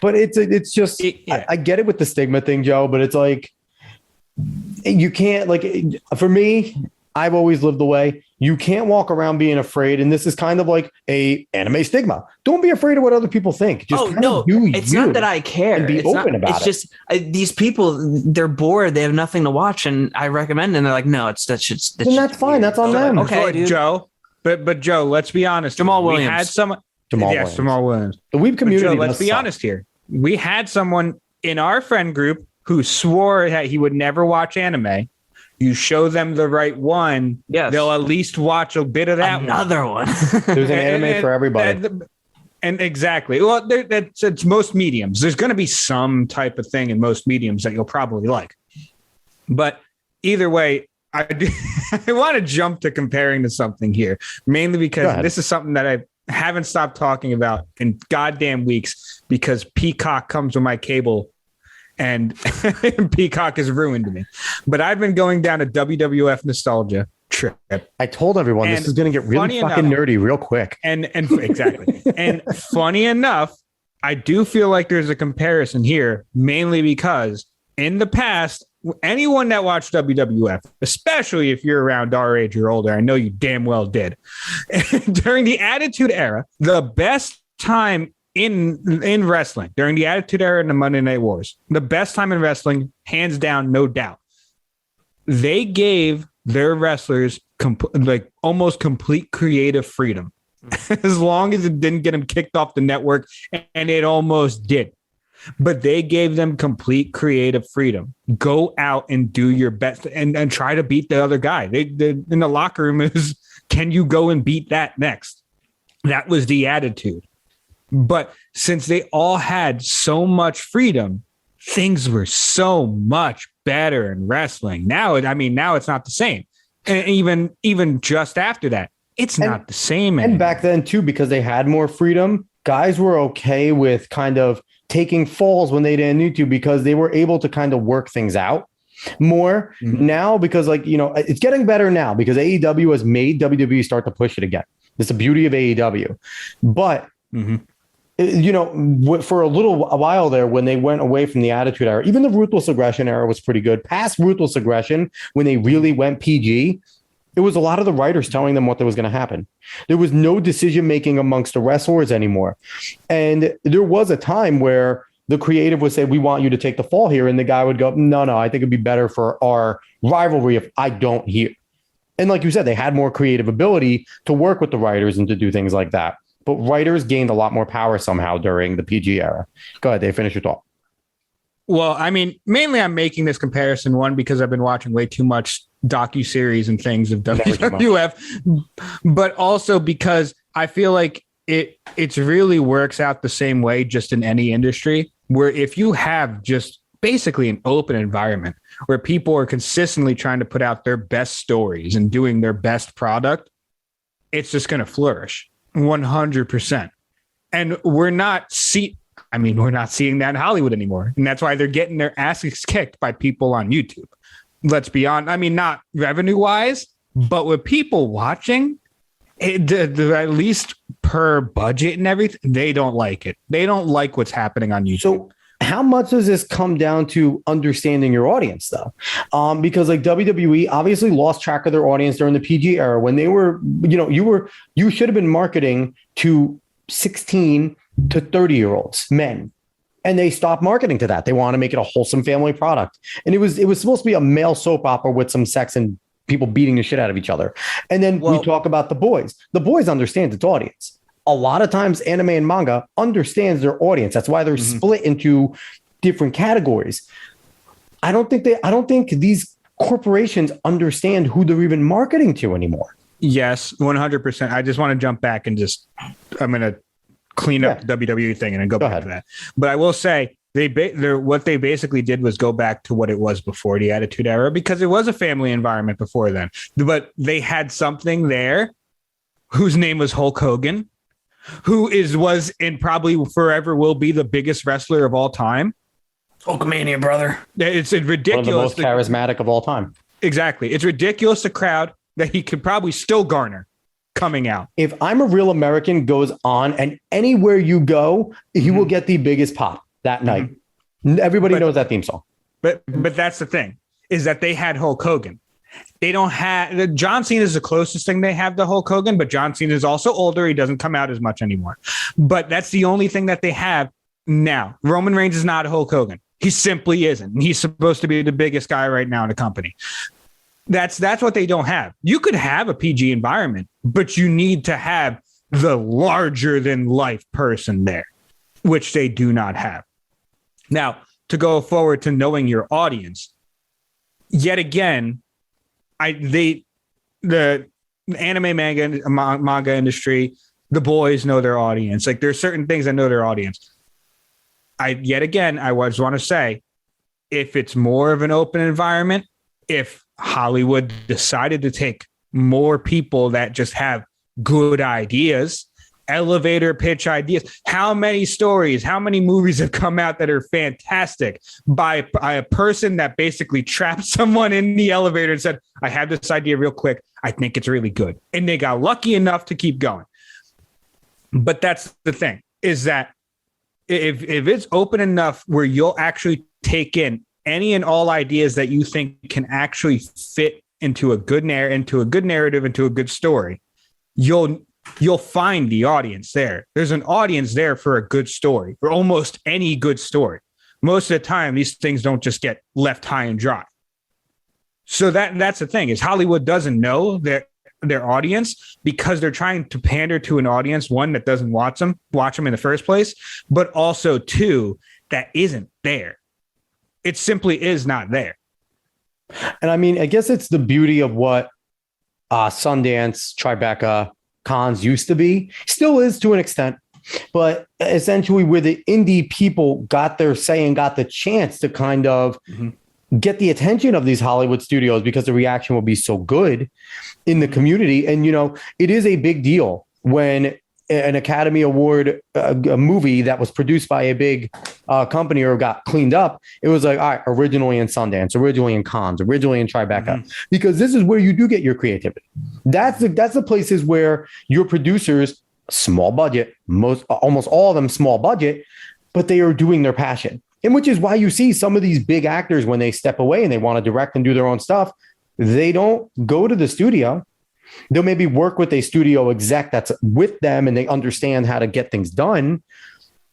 But it's just, I get it with the stigma thing, Joe, but it's like, you can't, like, for me, I've always lived the way you can't walk around being afraid. And this is kind of like a anime stigma. Don't be afraid of what other people think. Just it's not that I care. And be open about it. It's just these people, they're bored. They have nothing to watch. And I recommend it. And they're like, no, that's fine. Weird. That's on them. Okay, dude. Joe. But Joe, let's be honest. Jamal Williams. We had someone. Jamal Williams. The weeb community. Joe, let's be honest here. We had someone in our friend group who swore that he would never watch anime. You show them the right one, they'll at least watch a bit of that Another one. There's an anime for everybody. And exactly. Well, it's most mediums. There's going to be some type of thing in most mediums that you'll probably like. But either way, I want to jump to comparing to something here, mainly because this is something that haven't stopped talking about in goddamn weeks because Peacock comes with my cable and Peacock has ruined me. But I've been going down a WWF nostalgia trip. I told everyone this is going to get really fucking nerdy real quick. And exactly. And funny enough, I do feel like there's a comparison here, mainly because in the past, anyone that watched WWF, especially if you're around our age or older, I know you damn well did. During the Attitude Era, the best time in wrestling, during the Attitude Era and the Monday Night Wars, the best time in wrestling, hands down, no doubt. They gave their wrestlers almost complete creative freedom, as long as it didn't get them kicked off the network, and it almost did. But they gave them complete creative freedom. Go out and do your best and try to beat the other guy. They in the locker room is, can you go and beat that next? That was the attitude. But since they all had so much freedom, things were so much better in wrestling. Now it's not the same. And even just after that, it's not the same anymore. And back then too, because they had more freedom, guys were okay with kind of taking falls when they didn't need to, because they were able to kind of work things out more. Now, because it's getting better now because AEW has made WWE start to push it again. It's the beauty of AEW. But for a while there, when they went away from the Attitude Era, even the Ruthless Aggression era was pretty good. Past Ruthless Aggression, when they really went PG, it was a lot of the writers telling them what was going to happen. There was no decision making amongst the wrestlers anymore. And there was a time where the creative would say, we want you to take the fall here. And the guy would go, no, I think it'd be better for our rivalry if I don't here. And like you said, they had more creative ability to work with the writers and to do things like that. But writers gained a lot more power somehow during the PG era. Go ahead, Dave, finish your thought. Well, I mean, mainly I'm making this comparison, one, because I've been watching way too much docuseries and things of WWF, but also because I feel like it really works out the same way just in any industry, where if you have just basically an open environment where people are consistently trying to put out their best stories and doing their best product, it's just going to flourish 100%. And we're not seeing that in Hollywood anymore. And that's why they're getting their asses kicked by people on YouTube. Let's be honest. I mean, not revenue wise, but with people watching, at least per budget and everything, they don't like it. They don't like what's happening on YouTube. So how much does this come down to understanding your audience, though? Because like WWE obviously lost track of their audience during the PG era when they were, you should have been marketing to 16 to 30-year-olds, men. And they stopped marketing to that. They want to make it a wholesome family product. And it was supposed to be a male soap opera with some sex and people beating the shit out of each other. And then we talk about The Boys. The Boys understands its audience. A lot of times anime and manga understands their audience. That's why they're split into different categories. I don't think these corporations understand who they're even marketing to anymore. Yes, 100%. I just want to jump back and I'm going to clean up the WWE thing and then go back to that. But I will say what they basically did was go back to what it was before the Attitude Era, because it was a family environment before then. But they had something there whose name was Hulk Hogan, who was and probably forever will be the biggest wrestler of all time. Hulkamania, brother. It's ridiculous. One of the most charismatic of all time. Exactly. It's ridiculous, the crowd that he could probably still garner coming out. If I'm a Real American goes on, and anywhere you go, he will get the biggest pop that night. Everybody knows that theme song. But that's the thing, is that they had Hulk Hogan. They don't have John Cena is the closest thing they have to Hulk Hogan, but John Cena is also older. He doesn't come out as much anymore. But that's the only thing that they have now. Roman Reigns is not a Hulk Hogan. He simply isn't. He's supposed to be the biggest guy right now in the company. That's what they don't have. You could have a PG environment, but you need to have the larger than life person there, which they do not have. Now, to go forward to knowing your audience, yet again, the anime manga industry, the boys know their audience. Like there's certain things that know their audience. I just want to say, if it's more of an open environment, if Hollywood decided to take more people that just have good ideas elevator pitch ideas. How many stories, how many movies have come out that are fantastic by a person that basically trapped someone in the elevator and said, I have this idea real quick. I think it's really good. And they got lucky enough to keep going. But that's the thing, is that if it's open enough where you'll actually take in any and all ideas that you think can actually fit into a good narrative, into a good story, you'll find the audience there. There's an audience there for a good story, for almost any good story. Most of the time, these things don't just get left high and dry. So that's the thing, is Hollywood doesn't know their audience because they're trying to pander to an audience, one, that doesn't watch them in the first place, but also two, that isn't there. It simply is not there. And I mean, I guess it's the beauty of what Sundance, Tribeca, Cons used to be, still is to an extent, but essentially where the indie people got their say and got the chance to kind of get the attention of these Hollywood studios because the reaction will be so good in the community. And, you know, it is a big deal when an Academy Award a movie that was produced by a big company or got cleaned up, it was like, all right, originally in Sundance, originally in Cannes, originally in Tribeca, because this is where you do get your creativity. That's the places where your producers, small budget, almost all of them small budget, but they are doing their passion. And which is why you see some of these big actors, when they step away and they want to direct and do their own stuff, they don't go to the studio. They'll maybe work with a studio exec that's with them and they understand how to get things done,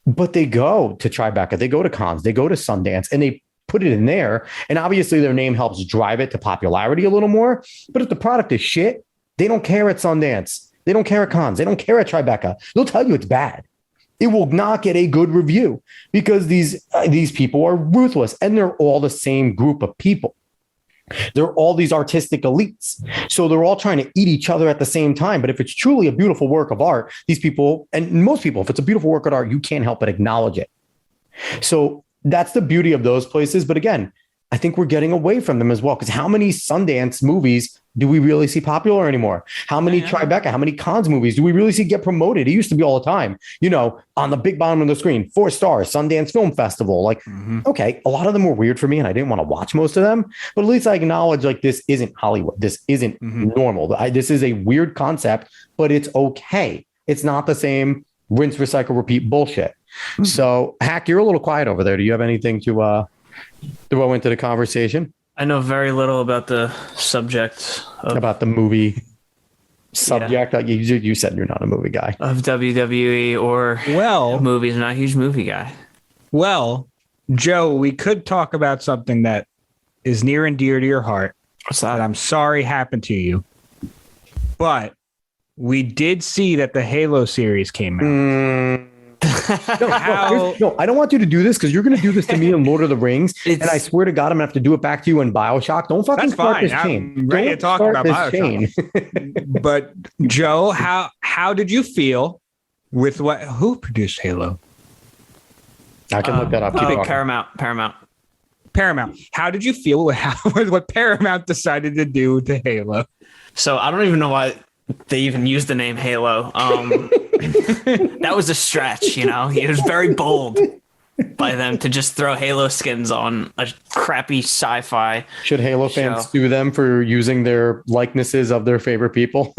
but they go to Tribeca, they go to Cannes, they go to Sundance, and they put it in there. And obviously their name helps drive it to popularity a little more. But if the product is shit, they don't care at Sundance. They don't care at Cannes. They don't care at Tribeca. They'll tell you it's bad. It will not get a good review because these people are ruthless, and they're all the same group of people. They're all these artistic elites. So they're all trying to eat each other at the same time. But if it's truly a beautiful work of art, these people, and most people, if it's a beautiful work of art, you can't help but acknowledge it. So that's the beauty of those places. But again, I think we're getting away from them as well, because how many Sundance movies do we really see popular anymore? How many Tribeca, how many Cannes movies do we really see get promoted? It used to be all the time, you know, on the big bottom of the screen, 4 stars, Sundance Film Festival. Like, okay, a lot of them were weird for me and I didn't want to watch most of them, but at least I acknowledge, like, this isn't Hollywood. This isn't normal. This is a weird concept, but it's okay. It's not the same rinse, recycle, repeat bullshit. So, Hack, you're a little quiet over there. Do you have anything to throw into the conversation? I know very little about the subject about the movie subject. Yeah. You said you're not a movie guy of WWE or movies. Not a huge movie guy. Well, Joe, we could talk about something that is near and dear to your heart. What's that? I'm sorry happened to you, but we did see that the Halo series came out. No, I don't want you to do this because you're going to do this to me in Lord of the Rings, and I swear to God, I'm going to have to do it back to you in BioShock. Don't fucking start this chain. I'm ready to talk about BioShock. But Joe, how did you feel with who produced Halo? I can look that up. Paramount. How did you feel with what Paramount decided to do to Halo? So I don't even know why they even used the name Halo. That was a stretch, you know. It was very bold by them to just throw Halo skins on a crappy sci-fi. Should Halo fans sue them for using their likenesses of their favorite people?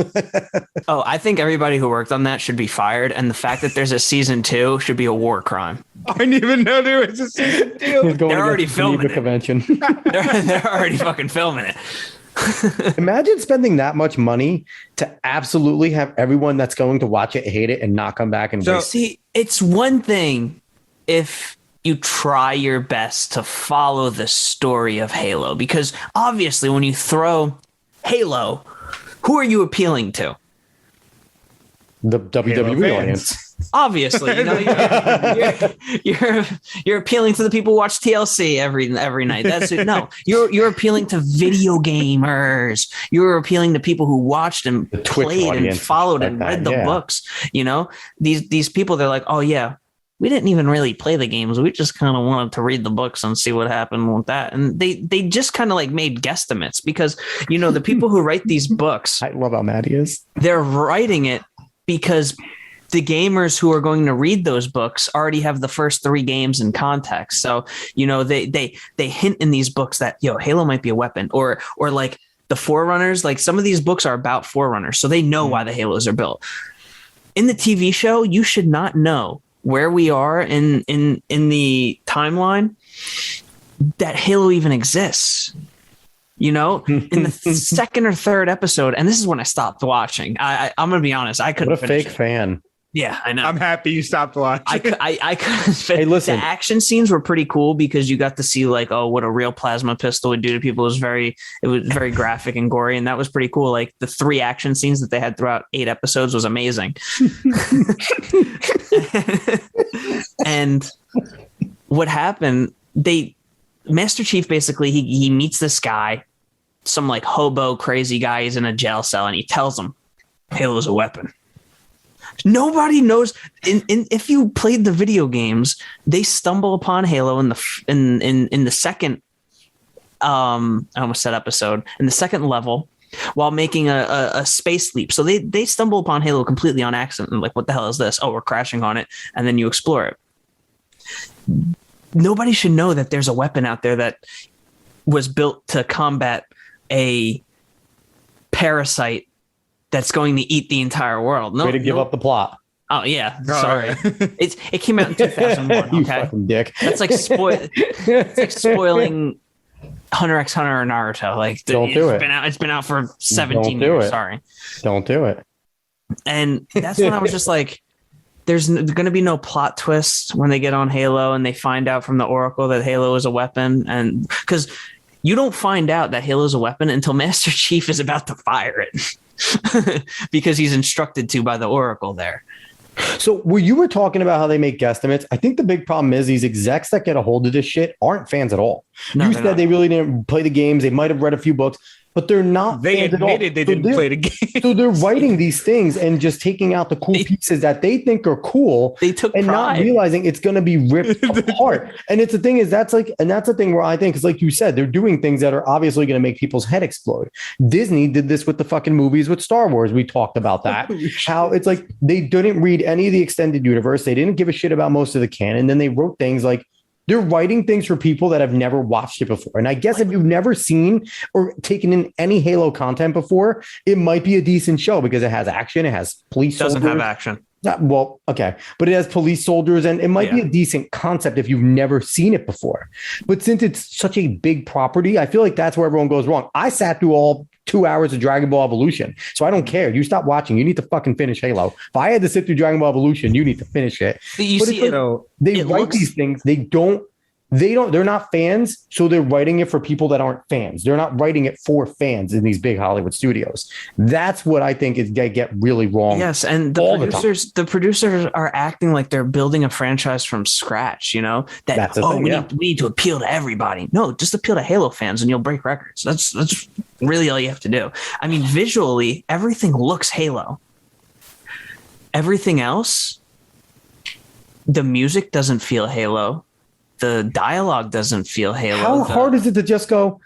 Oh, I think everybody who worked on that should be fired, and the fact that there's a season 2 should be a war crime. I didn't even know there was a season 2. They're already filming it. Convention. They're already fucking filming it. Imagine spending that much money to absolutely have everyone that's going to watch it hate it and not come back and see. It's one thing if you try your best to follow the story of Halo, because obviously when you throw Halo, who are you appealing to? The WWE audience. Obviously, you know, you're appealing to the people who watch TLC every night. That's it. No, you're appealing to video gamers. You're appealing to people who watched and played and followed and read the books. You know, these people, they're like, oh yeah, we didn't even really play the games. We just kind of wanted to read the books and see what happened with that. And they just kind of like made guesstimates because, you know, the people who write these books, I love how mad he is. They're writing it because the gamers who are going to read those books already have the first 3 games in context. So, they hint in these books that, Halo might be a weapon, or like the Forerunners, like some of these books are about Forerunners. So they know why the Halos are built. In the TV show, you should not know where we are in the timeline that Halo even exists. In the second or third episode, and this is when I stopped watching. I'm gonna be honest, I couldn't. What a fake fan. Yeah, I know. I'm happy you stopped watching. I couldn't. Hey, listen. The action scenes were pretty cool because you got to see like, what a real plasma pistol would do to people. It was very graphic and gory, and that was pretty cool. Like the 3 action scenes that they had throughout 8 episodes was amazing. And what happened? Master Chief basically he meets this guy, some like hobo crazy guy. He's in a jail cell, and he tells him Halo's a weapon. Nobody knows. If you played the video games, they stumble upon Halo in the second. I almost said episode, in the second level, while making a space leap. So they stumble upon Halo completely on accident. And like, what the hell is this? Oh, we're crashing on it, and then you explore it. Nobody should know that there's a weapon out there that was built to combat a parasite that's going to eat the entire world. Way to give up the plot. Oh yeah, sorry. It came out in 2001. You Okay, fucking dick. that's like spoiling Hunter x Hunter or Naruto. Like, Don't do it. It's been out for 17 Don't do years. it. Sorry. Don't do it. And that's when I was just like, there's going to be no plot twist when they get on Halo and they find out from the Oracle that Halo is a weapon. And because you don't find out that Halo is a weapon until Master Chief is about to fire it because he's instructed to by the Oracle there. So where you were talking about how they make guesstimates, I think the big problem is these execs that get a hold of this shit aren't fans at all. No, you said not. They really didn't play the games. They might have read a few books, but they're not. They fans admitted at all. they didn't play the game. So they're writing these things and just taking out the cool pieces that they think are cool. They took and pride. not realizing it's going to be ripped apart. And it's the thing is that's the thing where I think is like you said, they're doing things that are obviously going to make people's head explode. Disney did this with the fucking movies with Star Wars. We talked about that. How it's like they didn't read any of the extended universe. They didn't give a shit about most of the canon. Then they wrote things like they're writing things for people that have never watched it before. And I guess if you've never seen or taken in any Halo content before, it might be a decent show because it has action. It has police. Doesn't soldiers. have action. Well, okay. But it has police soldiers and it might be a decent concept if you've never seen it before. But since it's such a big property, I feel like that's where everyone goes wrong. I sat through all 2 hours of Dragon Ball Evolution. So I don't care. You stop watching. You need to fucking finish Halo. If I had to sit through Dragon Ball Evolution, you need to finish it. You But see, they write these things. They're not fans. So they're writing it for people that aren't fans. They're not writing it for fans in these big Hollywood studios. That's what I think is they get really wrong. Yes. And the producers are acting like they're building a franchise from scratch, we need to appeal to everybody. No, just appeal to Halo fans and you'll break records. That's really all you have to do. I mean, visually, everything looks Halo. Everything else, the music doesn't feel Halo. The dialogue doesn't feel Halo. How hard is it to just go,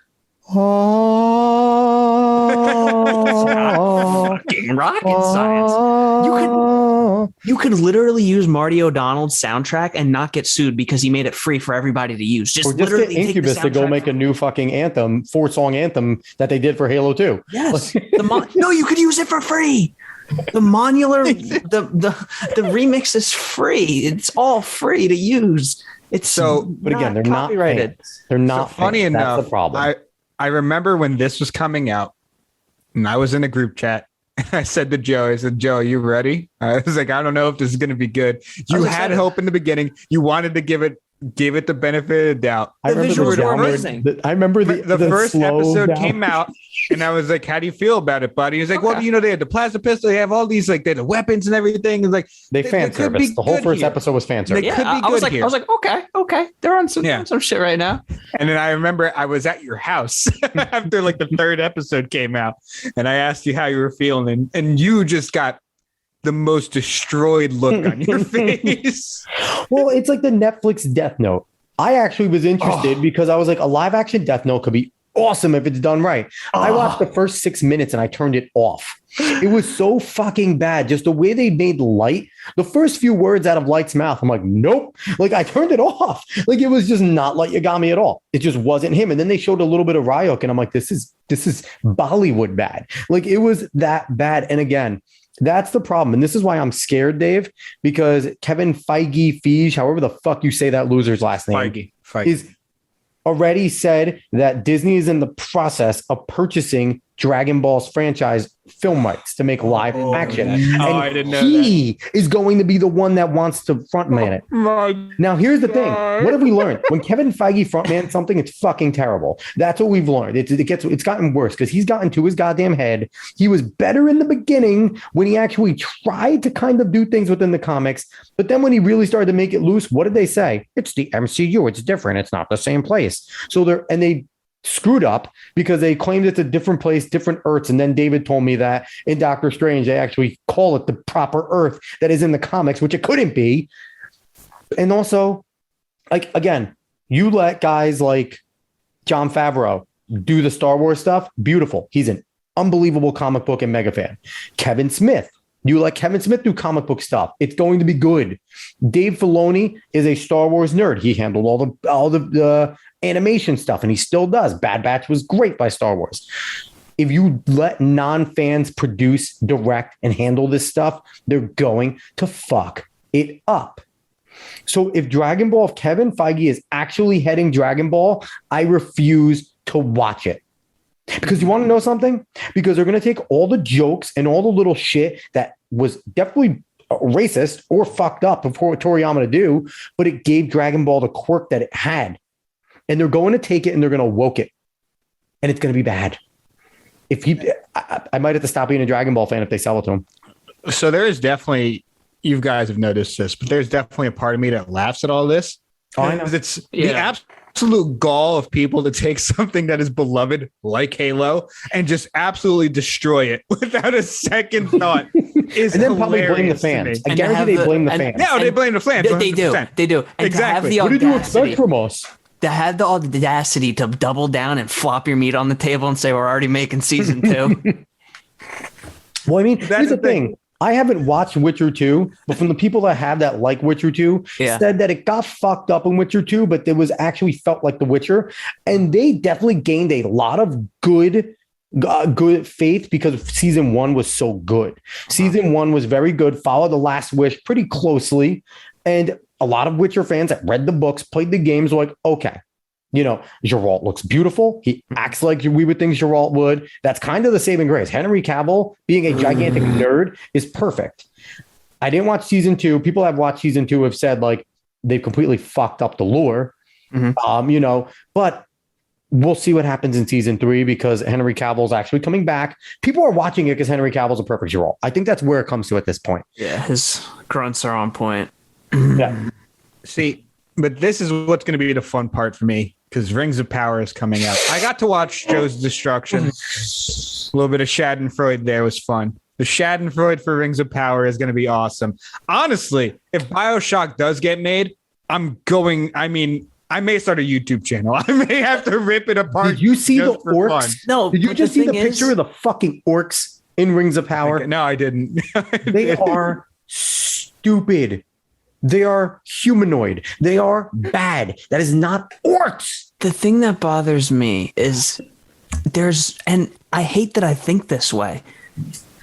fucking rocket science? You could literally use Marty O'Donnell's soundtrack and not get sued because he made it free for everybody to use. Just get Incubus to go make a new fucking anthem, 4-song anthem that they did for Halo 2. Yes. No, you could use it for free. The modular, the remix is free. It's all free to use. But again, they're copyrighted. Not fans. They're not. So funny fans. enough, that's the problem. I remember when this was coming out, and I was in a group chat. And I said to Joe, Joe, are you ready? I was like, I don't know if this is going to be good. You had hope in the beginning. You wanted to give it the benefit of the doubt. I remember the first episode down. came out, and I was like, "How do you feel about it, buddy?" He's like, "Well, they had the plasma pistol, they have all these like they had the weapons and everything." And like they fan service. The whole first episode was fan service. I was like, okay, they're on some shit right now. And then I remember I was at your house after like the third episode came out, and I asked you how you were feeling, and you just got the most destroyed look on your face. Well, it's like the Netflix Death Note. I actually was interested because I was like, a live action Death Note could be awesome if it's done right. I watched the first 6 minutes and I turned it off. It was so fucking bad. Just the way they made Light, the first few words out of Light's mouth, I'm like, nope. Like, I turned it off. Like, it was just not Light Yagami at all. It just wasn't him. And then they showed a little bit of Ryuk, and I'm like, this is Bollywood bad. Like, it was that bad. And again, that's the problem. And this is why I'm scared, Dave, because Kevin Feige, however the fuck you say that loser's last name, Feige. is already said that Disney is in the process of purchasing Dragon Ball's franchise film rights to make live action. And I didn't know he is going to be the one that wants to frontman it. Now, here's the thing. What have we learned? When Kevin Feige frontmans something, it's fucking terrible. That's what we've learned. It's gotten worse because he's gotten to his goddamn head. He was better in the beginning when he actually tried to kind of do things within the comics. But then when he really started to make it loose, what did they say? It's the MCU. It's different. It's not the same place. So they screwed up because they claimed it's a different place, different Earths. And then David told me that in Doctor Strange, they actually call it the proper Earth that is in the comics, which it couldn't be. And also, like, again, you let guys like Jon Favreau do the Star Wars stuff. Beautiful. He's an unbelievable comic book and mega fan. Kevin Smith. You let Kevin Smith do comic book stuff. It's going to be good. Dave Filoni is a Star Wars nerd. He handled all the animation stuff, and he still does. Bad Batch was great by Star Wars. If you let non-fans produce, direct, and handle this stuff, they're going to fuck it up. So if Kevin Feige is actually heading Dragon Ball, I refuse to watch it. Because you want to know something? Because they're going to take all the jokes and all the little shit that was definitely racist or fucked up for Toriyama to do, but it gave Dragon Ball the quirk that it had. And they're going to take it and they're going to woke it. And it's going to be bad. I might have to stop being a Dragon Ball fan if they sell it to him. So there is definitely, you guys have noticed this, but there's definitely a part of me that laughs at all this. Oh, I know. It's the absolute gall of people to take something that is beloved like Halo and just absolutely destroy it without a second thought. Is and then probably blame the fans. I guarantee they blame the fans. No, they blame the fans. They do. And exactly. What did you expect from us? To have the audacity to double down and flop your meat on the table and say we're already making season 2. Well, I mean, here's the thing. I haven't watched Witcher 2, but from the people that have that like Witcher 2 said that it got fucked up in Witcher 2, but it was actually felt like The Witcher. And they definitely gained a lot of good faith because season 1 was so good. Season 1 was very good, followed The Last Wish pretty closely. And a lot of Witcher fans that read the books, played the games, were like, okay, Geralt looks beautiful. He acts like we would think Geralt would. That's kind of the saving grace. Henry Cavill, being a gigantic nerd, is perfect. I didn't watch season 2. People that have watched season 2 have said like they've completely fucked up the lore. But we'll see what happens in season 3 because Henry Cavill's actually coming back. People are watching it because Henry Cavill's a perfect Geralt. I think that's where it comes to at this point. Yeah, his grunts are on point. Yeah. See, but this is what's going to be the fun part for me because Rings of Power is coming out. I got to watch Joe's Destruction. A little bit of Schadenfreude there was fun. The Schadenfreude for Rings of Power is going to be awesome. Honestly, if BioShock does get made, I may start a YouTube channel. I may have to rip it apart. Did you see the orcs? Fun. No. Did you just see the picture of the fucking orcs in Rings of Power? No, I didn't. They are stupid. They are humanoid. They are bad. That is not orcs. The thing that bothers me is and I hate that I think this way.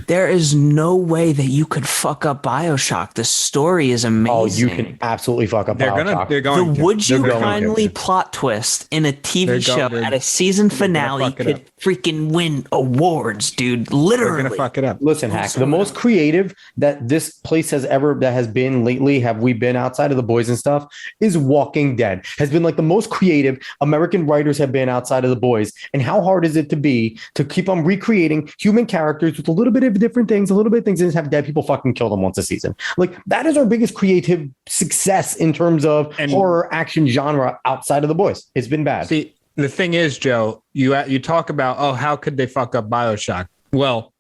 There is no way that you could fuck up BioShock. The story is amazing. Oh, you can absolutely fuck up BioShock. They're going the Would You Kindly plot twist in a TV show at a season finale could freaking win awards, dude. Literally. They're going to fuck it up. Listen, Hack, the most creative that this place has been lately, have we been outside of The Boys and stuff, is Walking Dead. Has been like the most creative American writers have been outside of The Boys. And how hard is it to keep on recreating human characters with a little bit of different things, and just have dead people fucking kill them once a season. Like that is our biggest creative success in terms of horror action genre outside of The Boys. It's been bad. See, the thing is, Joe, you talk about, how could they fuck up BioShock? Well,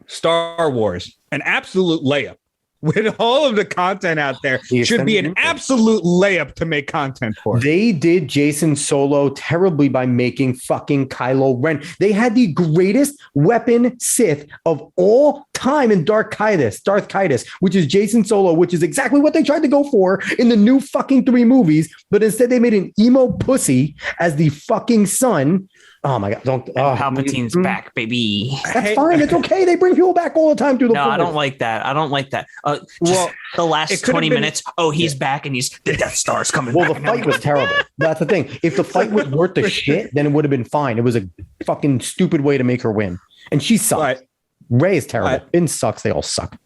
Star Wars, an absolute layup. with all of the content out there, The should be an extended universe. absolute layup to make content for. They did Jason Solo terribly by making fucking Kylo Ren. They had the greatest weapon Sith of all time in Darth Kaitis, which is Jason Solo, which is exactly what they tried to go for in the new fucking 3 movies. But instead they made an emo pussy as the fucking son. Oh my God. Don't. Palpatine's back, baby. That's fine. It's okay. They bring people back all the time through the No, Force. I don't like that. Well, The it last could've 20 been- minutes. Oh, he's back and the Death Star's coming Well, back. the fight was terrible. That's the thing. If the fight was worth the shit, then it would have been fine. It was a fucking stupid way to make her win. And she sucks. But Ray is terrible. but- Finn sucks. They all suck.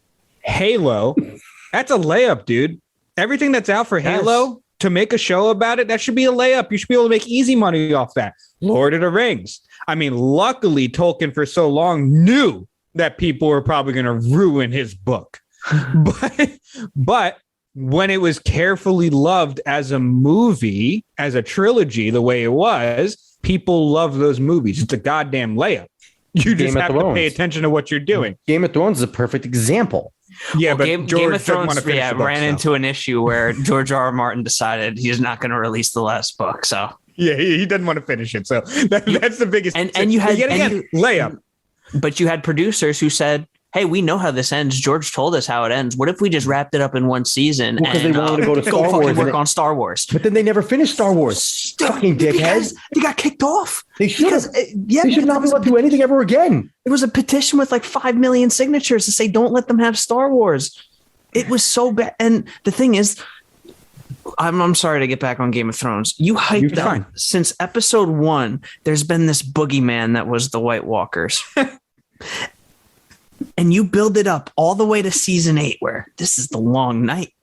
Halo, that's a layup, dude. Everything that's out for Yes. Halo, to make a show about it, that should be a layup. You should be able to make easy money off that. Lord of the Rings. I mean, luckily, Tolkien for so long knew that people were probably going to ruin his book. but when it was carefully loved as a movie, as a trilogy, the way it was, people love those movies. It's a goddamn layup. You just Game of have to Thrones. pay attention to what you're doing. Game of Thrones is a perfect example. Yeah, Well, but Game George of doesn't want Thrones to finish the book, ran so. into an issue where George R. R. Martin decided he's not going to release the last book. So Yeah, he doesn't want to finish it. So that's the biggest. and you had yet again, layup. But you had producers who said, "Hey, we know how this ends. George told us how it ends. What if we just wrapped it up in one season Well, 'cause they wanted to go to Star fucking Wars and work it- on Star Wars?" But then they never finished Star Wars. Fucking dickheads. They got kicked off. They should have. Yeah, They should not be allowed to do anything ever again. there was a petition with like 5 million signatures to say don't let them have Star Wars. It was so bad. And the thing is, I'm sorry to get back on Game of Thrones. You hyped You're up fine. since episode 1. There's been this boogeyman that was the White Walkers. And you build it up all the way to season 8, where this is the long night.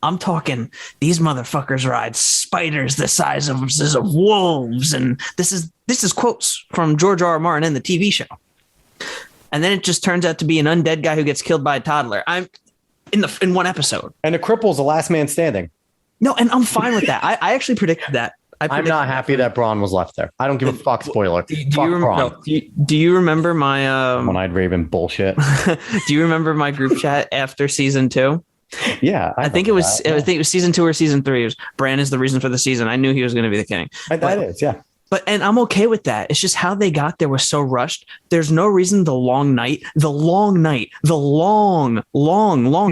I'm talking these motherfuckers ride spiders the size of wolves, and this is quotes from George R. R. Martin in the TV show. And then it just turns out to be an undead guy who gets killed by a toddler. I'm in one episode. And the cripple's the last man standing. No, and I'm fine with that. I actually predicted that. I'm not happy that Braun was left there. I don't give a fuck. Spoiler. Do Fuck you remember? Braun. Do you remember my? One-eyed Raven bullshit. Do you remember my group chat after season 2? Yeah, I think it was. I think it was season 2 or season 3. It was Bran is the reason for the season. I knew he was going to be the king. that is. Yeah. And I'm okay with that. It's just how they got there was so rushed. There's no reason the long night, the long,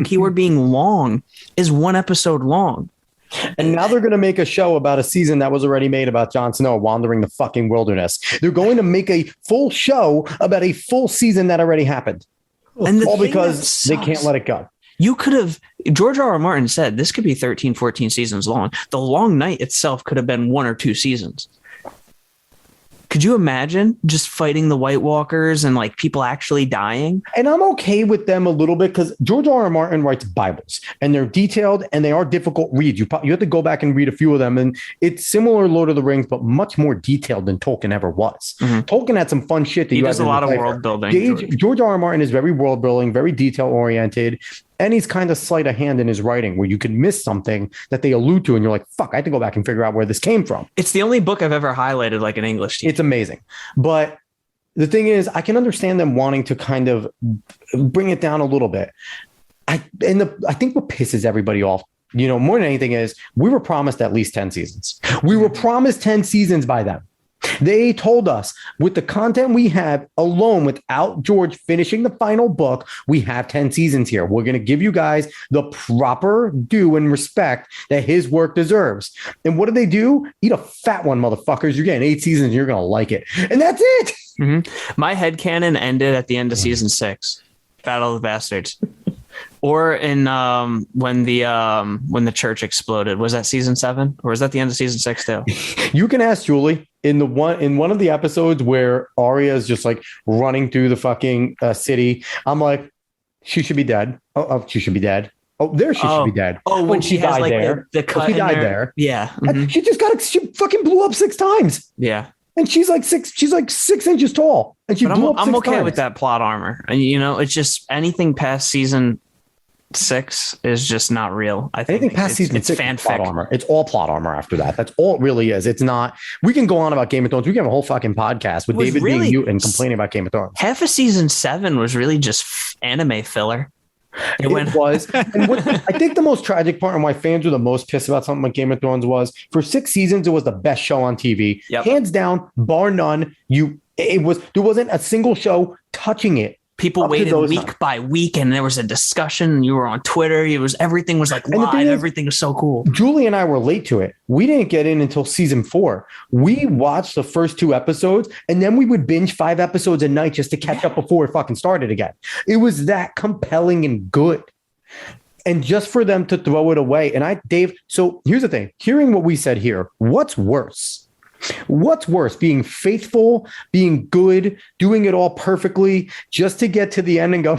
keyword being long, is 1 episode long. And now they're going to make a show about a season that was already made about Jon Snow wandering the fucking wilderness. They're going to make a full show about a full season that already happened. And the All thing because that they can't sucks- let it go. You could have, George R. R. Martin said this could be 13, 14 seasons long. The long night itself could have been 1 or 2 seasons. Could you imagine just fighting the White Walkers and like people actually dying? And I'm okay with them a little bit because George R. R. Martin writes Bibles and they're detailed and they are difficult reads. You have to go back and read a few of them. And it's similar to Lord of the Rings, but much more detailed than Tolkien ever was. Mhm. Tolkien had some fun shit that He you does had a to lot of decipher. world building. George R. R. Martin is very world building, very detail oriented. And he's kind of sleight of hand in his writing where you can miss something that they allude to. And you're like, fuck, I have to go back and figure out where this came from. It's the only book I've ever highlighted like an English teacher. It's amazing. But the thing is, I can understand them wanting to kind of bring it down a little bit. I think what pisses everybody off, more than anything is we were promised at least 10 seasons. We were promised 10 seasons by them. They told us with the content we have alone, without George finishing the final book, we have 10 seasons here. We're going to give you guys the proper due and respect that his work deserves. And what do they do? Eat a fat one, motherfuckers. You're getting 8 seasons and you're going to like it. And that's it. Mm-hmm. My headcanon ended at the end of season 6, Battle of the Bastards. Or in when the church exploded. Was that season 7 or was that the end of season 6 too? You can ask Julie in one of the episodes where Arya is just like running through the fucking city. I'm like, she should be dead. Oh, she should be dead. Oh, there she should be dead. Oh, when she has died like there. the cut. She in died there. Yeah. Mhm. She fucking blew up 6 times. Yeah. And she's like 6 inches tall. And she But blew up I'm 6 okay times. with that plot armor. And it's just anything past season 6 is just not real. I think Anything past season it's 6 fanfic. is plot armor. It's all plot armor after that. That's all it really is. It's not. We can go on about Game of Thrones. We can have a whole fucking podcast with Was David really- being mute and complaining about Game of Thrones. Half of season 7 was really just anime filler. It went. It was. And what I think the most tragic part and why fans were the most pissed about something like Game of Thrones was for 6 seasons, it was the best show on TV. Yep. Hands down, bar none. There wasn't a single show touching it. People waited week by week, and there was a discussion. And you were on Twitter. Everything was like live. Everything was so cool. Julie and I were late to it. We didn't get in until season 4. We watched the first 2 episodes, and then we would binge 5 episodes a night just to catch up before it fucking started again. It was that compelling and good. And just for them to throw it away. And Dave, so here's the thing. Hearing what we said here, what's worse? What's worse, being faithful, being good, doing it all perfectly just to get to the end and go,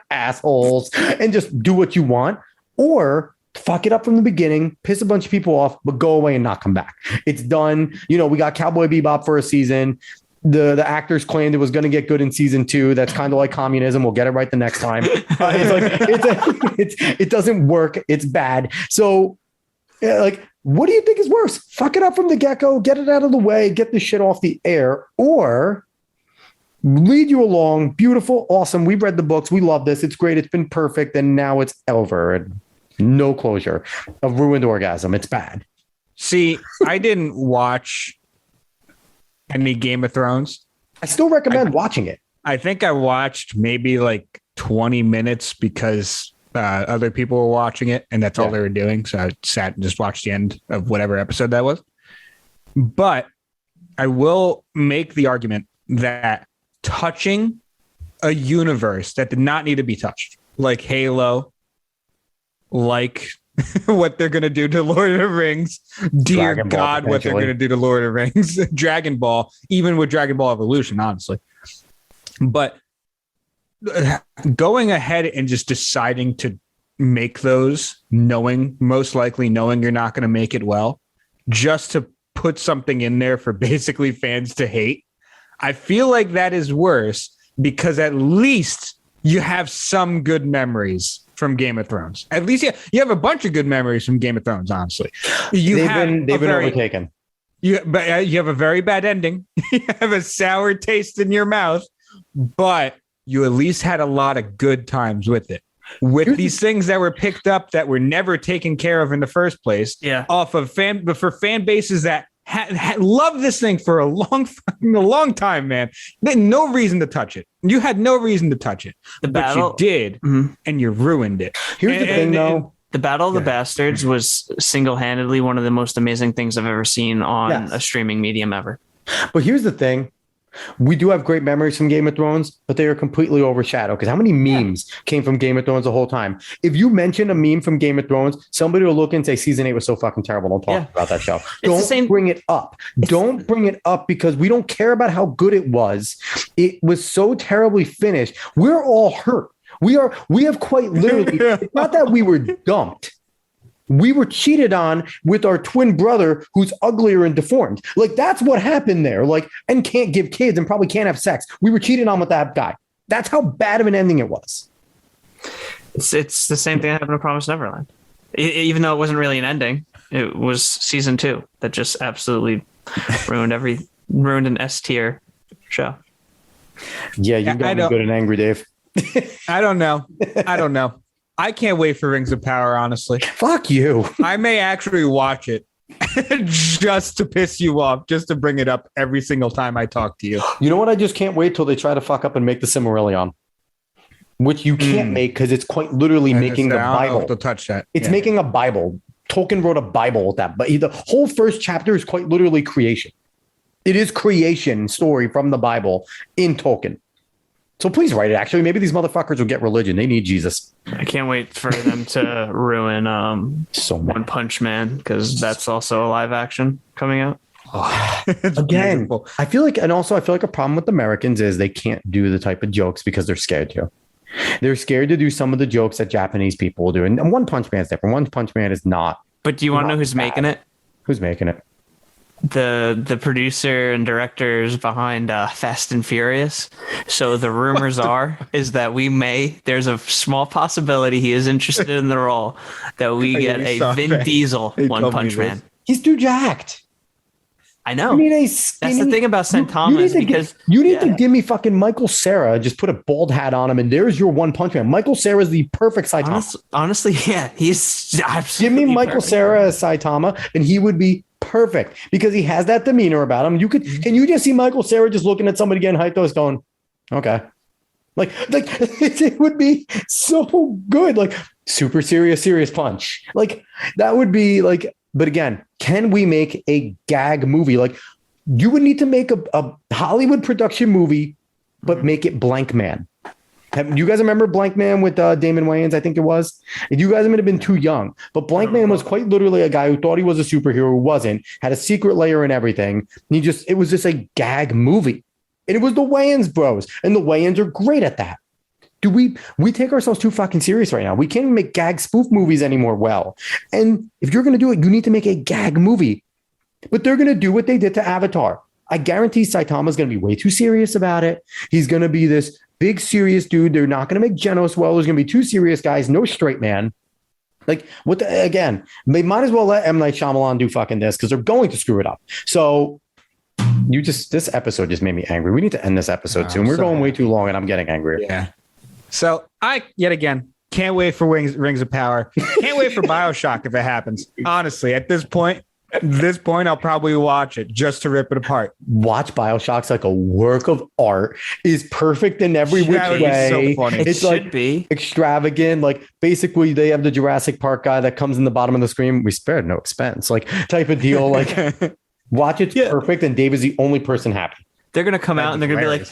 assholes, and just do what you want, or fuck it up from the beginning, piss a bunch of people off, but go away and not come back. It's done. We got Cowboy Bebop for a season. The actors claimed it was going to get good in season 2. That's kind of like communism. We'll get it right the next time. It doesn't work. It's bad. So what do you think is worse? Fuck it up from the get-go, get it out of the way, get this shit off the air, or lead you along. Beautiful, awesome. We've read the books. We love this. It's great. It's been perfect. And now it's over. And no closure. A ruined orgasm. It's bad. See, I didn't watch any Game of Thrones. I still recommend watching it. I think I watched maybe like 20 minutes because other people were watching it, and that's all they were doing. So I sat and just watched the end of whatever episode that was. But I will make the argument that touching a universe that did not need to be touched, like Halo, like what they're going to do to Lord of the Rings, dear God, what they're going to do to Lord of the Rings, Dragon Ball, even with Dragon Ball Evolution, honestly. But going ahead and just deciding to make those, most likely knowing you're not going to make it well, just to put something in there for basically fans to hate, I feel like that is worse, because at least you have some good memories from Game of Thrones. At least you have a bunch of good memories from Game of Thrones, honestly. They've been overtaken. You have a very bad ending. You have a sour taste in your mouth, but you at least had a lot of good times with it. With these things that were picked up that were never taken care of in the first place, off of for fan bases that loved this thing for a long time, man. They had no reason to touch it. You had no reason to touch it, but you did, and you ruined it. Here's the thing, though. The Battle of the Bastards was single-handedly one of the most amazing things I've ever seen on a streaming medium ever. But here's the thing. We do have great memories from Game of Thrones, but they are completely overshadowed, because how many memes came from Game of Thrones the whole time? If you mention a meme from Game of Thrones, somebody will look and say season 8 was so fucking terrible. Don't talk about that show. Don't bring it up. Don't bring it up, because we don't care about how good it was. It was so terribly finished. We're all hurt. We have quite literally, it's not that we were dumped. We were cheated on with our twin brother who's uglier and deformed. Like, that's what happened there. Like, and can't give kids and probably can't have sex. We were cheated on with that guy. That's how bad of an ending it was. It's the same thing that happened to Promised Neverland. Even though it wasn't really an ending, it was season 2 that just absolutely ruined an S tier show. Yeah, you got me good and angry, Dave. I don't know. I can't wait for Rings of Power, honestly. Fuck you. I may actually watch it just to piss you off, just to bring it up every single time I talk to you. You know what? I just can't wait till they try to fuck up and make the Silmarillion, which you can't make, because it's quite literally making a Bible. To touch that. It's making a Bible. Tolkien wrote a Bible with that, but the whole first chapter is quite literally creation. It is creation story from the Bible in Tolkien. So please write it. Actually, maybe these motherfuckers will get religion. They need Jesus. I can't wait for them to ruin One Punch Man, because that's also a live action coming out. Again, beautiful. I feel like a problem with Americans is they can't do the type of jokes because they're scared to. They're scared to do some of the jokes that Japanese people will do. And One Punch Man is different. One Punch Man is not. But do you want to know who's making it? Who's making it? The producer and directors behind Fast and Furious. So the rumors is that there's a small possibility he is interested in the role, that we get a Vin Diesel One Punch Man. He's too jacked. I know. You need a That's the thing about Saitama you is need to because you need to give me fucking Michael Cera. Just put a bald hat on him, and there's your One Punch Man. Michael Cera is the perfect Saitama. honestly, yeah, he's Give absolutely me Michael perfect. Cera as Saitama, and he would be perfect because he has that demeanor about him. Can you just see Michael Cera just looking at somebody getting hyped, just going, okay, like it would be so good, like super serious punch, like that would be like. But again, can we make a gag movie? Like you would need to make a Hollywood production movie, but make it Blank Man. You guys remember Blank Man with Damon Wayans? I think it was. You guys might have been too young, but Blank Man was quite literally a guy who thought he was a superhero, who wasn't, had a secret layer and everything. And it was just a gag movie. And it was the Wayans bros, and the Wayans are great at that. We take ourselves too fucking serious right now. We can't even make gag spoof movies anymore well. And if you're going to do it, you need to make a gag movie. But they're going to do what they did to Avatar. I guarantee Saitama's going to be way too serious about it. He's going to be this big serious dude. They're not going to make Genos well. There's going to be two serious guys, no straight man. Like again, they might as well let M. Night Shyamalan do fucking this because they're going to screw it up. So this episode just made me angry. We need to end this episode soon. We're going way too long and I'm getting angry. Yeah. So I, yet again, can't wait for Rings of Power. Can't wait for BioShock if it happens. Honestly, at this point, I'll probably watch it just to rip it apart. Watch BioShock's like a work of art. Is perfect in every which way. So funny. It's like extravagant. Like basically they have the Jurassic Park guy that comes in the bottom of the screen. We spared no expense, like type of deal. Like watch it's perfect. And Dave is the only person happy. They're going to come out and they're going to be like,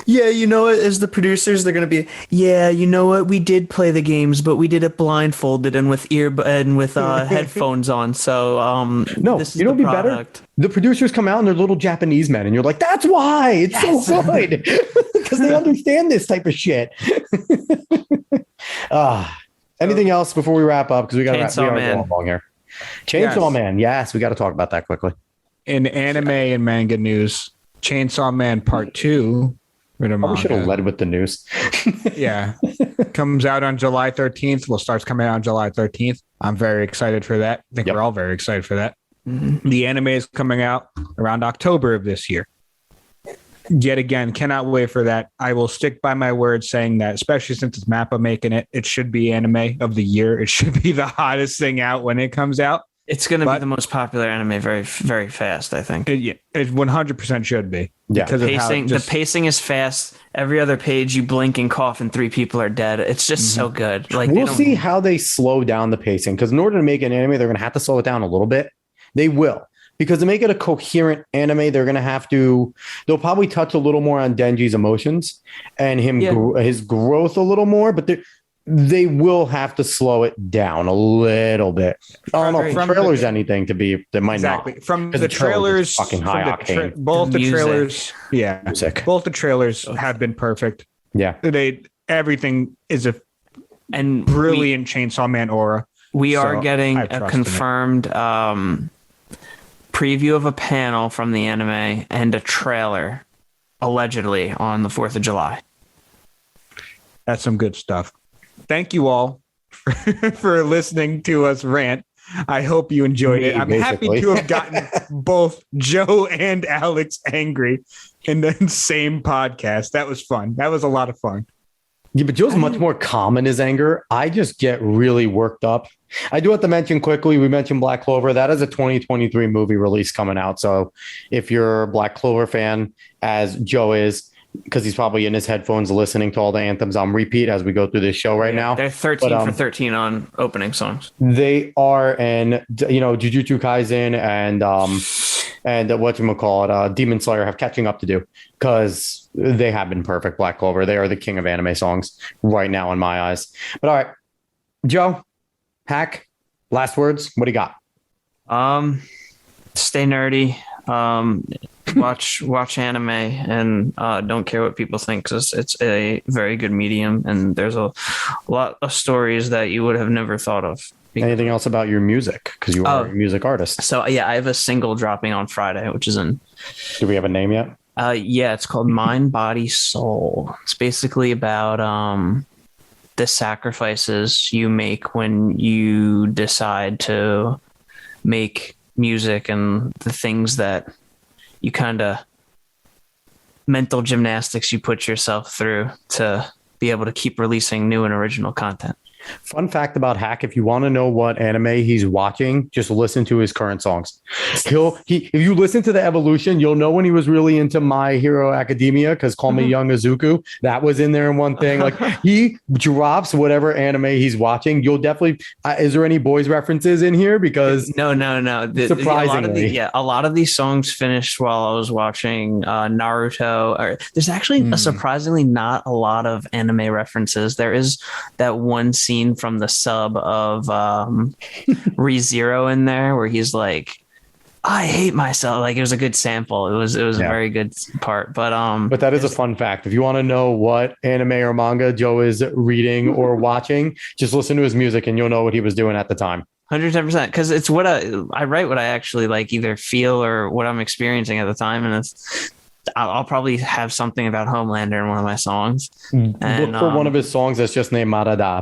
yeah, you know what, as the producers, they're going to be, yeah, you know what, we did play the games, but we did it blindfolded and with headphones on. So, no, you know, be better. The producers come out and they're little Japanese men and you're like, that's why it's so good because they understand this type of shit. Anything else before we wrap up? Because we got to wrap long here. Chainsaw Man. Yes, we got to talk about that quickly. In anime and manga news, Chainsaw Man Part 2. We should have led with the news. Yeah. Comes out on July 13th. Well, starts coming out on July 13th. I'm very excited for that. I think we're all very excited for that. Mm-hmm. The anime is coming out around October of this year. Yet again, cannot wait for that. I will stick by my word saying that, especially since it's Mappa making it, it should be anime of the year. It should be the hottest thing out when it comes out. It's going to be the most popular anime very, very fast, I think. It 100% should be. Yeah. Because the pacing is fast. Every other page, you blink and cough and 3 people are dead. It's just so good. Like we'll see how they slow down the pacing. Because in order to make an anime, they're going to have to slow it down a little bit. They will. Because to make it a coherent anime, they're going to have to, they'll probably touch a little more on Denji's emotions and his growth a little more. But they will have to slow it down a little bit. I don't know if the trailers anything to be that might not. From the trailers, fucking high octane. Both the trailers, music. Both the trailers have been perfect. Yeah, everything is a brilliant Chainsaw Man aura. We are getting a confirmed preview of a panel from the anime and a trailer, allegedly on the 4th of July. That's some good stuff. Thank you all for listening to us rant. I hope you enjoyed it. I'm happy to have gotten both Joe and Alex angry in the same podcast. That was fun. That was a lot of fun. Yeah, but Joe's much more calm in his anger. I just get really worked up. I do have to mention quickly, we mentioned Black Clover. That is a 2023 movie release coming out. So if you're a Black Clover fan, as Joe is, because he's probably in his headphones listening to all the anthems on repeat as we go through this show right now. They're 13 for 13 on opening songs. They are, and Jujutsu Kaisen and whatchamacallit, Demon Slayer have catching up to do because they have been perfect. Black Clover, they are the king of anime songs right now in my eyes. But all right, Joe, Hack, last words. What do you got? Stay nerdy. Watch anime and don't care what people think because it's a very good medium and there's a lot of stories that you would have never thought of. Anything else about your music? Because you are a music artist. So I have a single dropping on Friday, which is in. Do we have a name yet? It's called Mind, Body, Soul. It's basically about the sacrifices you make when you decide to make music and the things that you kind of mental gymnastics you put yourself through to be able to keep releasing new and original content. Fun fact about Hack: if you want to know what anime he's watching, just listen to his current songs. If you listen to the evolution, you'll know when he was really into My Hero Academia, because Call Me Young Izuku, that was in there in one thing. Like, he drops whatever anime he's watching. You'll definitely. Is there any boys references in here? Because no. Surprisingly, a lot of these songs finished while I was watching Naruto. There's actually surprisingly not a lot of anime references. There is that one scene from the sub of ReZero in there where he's like, I hate myself. Like, it was a good sample. It was a very good part. But that is a fun fact. If you want to know what anime or manga Joe is reading or watching, just listen to his music and you'll know what he was doing at the time. 110%, because it's what I write, what I actually like either feel or what I'm experiencing at the time, and I'll probably have something about Homelander in one of my songs. And, look for one of his songs that's just named Marada.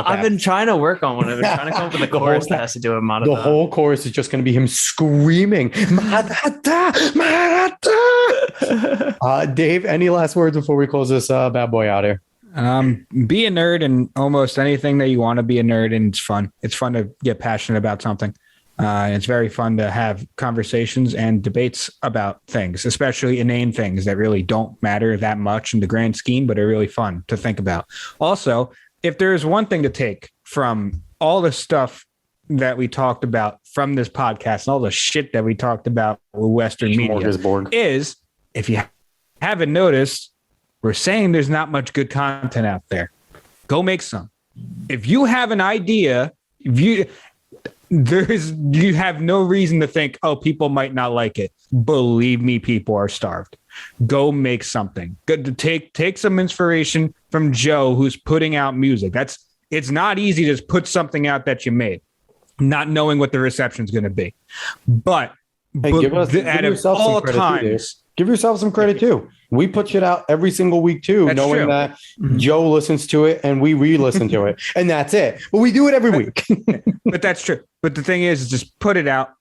I've been trying to work on one. I've been trying to come up with a chorus that has to do with Marada. The whole chorus is just going to be him screaming, Marada, Marada. Dave, any last words before we close this bad boy out here? Be a nerd in almost anything that you want to be a nerd in. It's fun. It's fun to get passionate about something. It's very fun to have conversations and debates about things, especially inane things that really don't matter that much in the grand scheme, but are really fun to think about. Also, if there's one thing to take from all the stuff that we talked about from this podcast and all the shit that we talked about with Western media is, if you haven't noticed, we're saying there's not much good content out there. Go make some. If you have an idea, you have no reason to think, oh, people might not like it. Believe me, people are starved. Go make something. Good to take some inspiration from Joe, who's putting out music. It's not easy to just put something out that you made, not knowing what the reception is going to be. But give yourself some credit too. We put shit out every single week too, that's knowing true. That Joe listens to it and we re-listen to it, and that's it. But we do it every week. But that's true. But the thing is just put it out,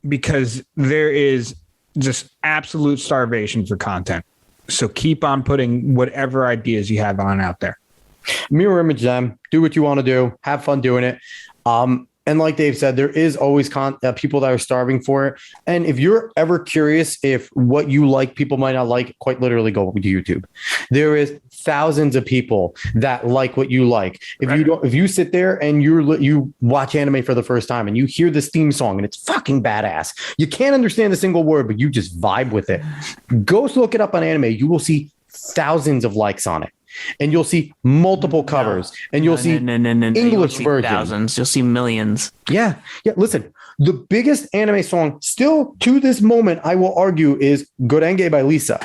because there is just absolute starvation for content. So keep on putting whatever ideas you have on out there. Mirror image them. Do what you want to do. Have fun doing it. And like Dave said, there is always people that are starving for it. And if you're ever curious if what you like, people might not like, quite literally go to YouTube. There is thousands of people that like what you like. If you sit there and you watch anime for the first time and you hear this theme song and it's fucking badass, you can't understand a single word, but you just vibe with it. Go look it up on anime. You will see thousands of likes on it. And you'll see multiple covers, and you'll see English versions. Thousands, you'll see millions. Yeah. Listen, the biggest anime song still to this moment, I will argue, is Gorenge by Lisa.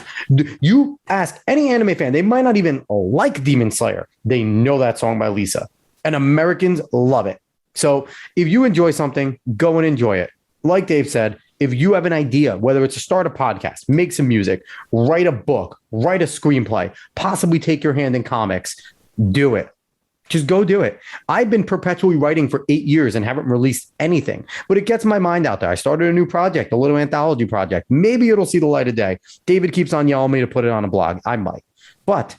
You ask any anime fan, they might not even like Demon Slayer. They know that song by Lisa, and Americans love it. So if you enjoy something, go and enjoy it. Like Dave said, if you have an idea, whether it's to start a podcast, make some music, write a book, write a screenplay, possibly take your hand in comics, do it. Just go do it. I've been perpetually writing for 8 years and haven't released anything, but it gets my mind out there. I started a new project, a little anthology project. Maybe it'll see the light of day. David keeps on yelling me to put it on a blog. I might, but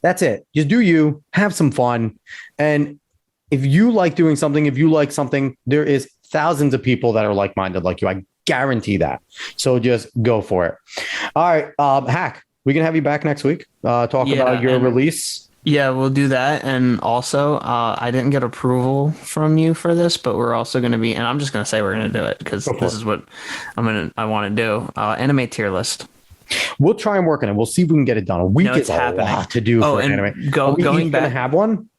that's it. Just do you, have some fun. And if you like doing something, if you like something, there is thousands of people that are like-minded like you. I guarantee that. So just go for it. All right. Hack, we can have you back next week. Talk about your release. Yeah, we'll do that. And also, I didn't get approval from you for this, but we're also going to be, and I'm just going to say we're going to do it because this is what I want to do. Anime tier list. We'll try and work on it. We'll see if we can get it done. A week is a lot to do for anime. Going back, to have one.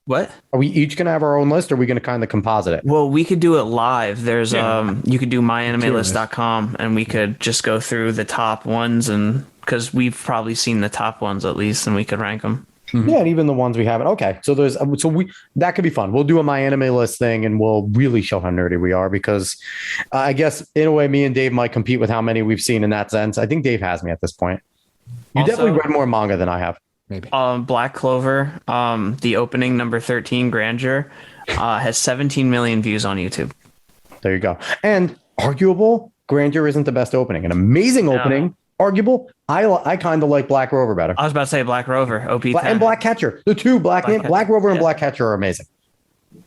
What? Are we each going to have our own list, or are we going to kind of composite it? Well, we could do it live. There's you could do myanimelist.com and we could just go through the top ones, and because we've probably seen the top ones at least, and we could rank them. Mm-hmm. Yeah, and even the ones we haven't. Okay, so that could be fun. We'll do a My Anime List thing, and we'll really show how nerdy we are, because I guess in a way, me and Dave might compete with how many we've seen in that sense. I think Dave has me at this point. You definitely read more manga than I have. Maybe. Black Clover, the opening number 13, Grandeur, has 17 million views on YouTube. There you go. And arguable, Grandeur isn't the best opening. An amazing opening, arguable. I kind of like Black Rover better. I was about to say Black Rover, OP10. And Black Catcher. The two Black Rover and Black Catcher are amazing.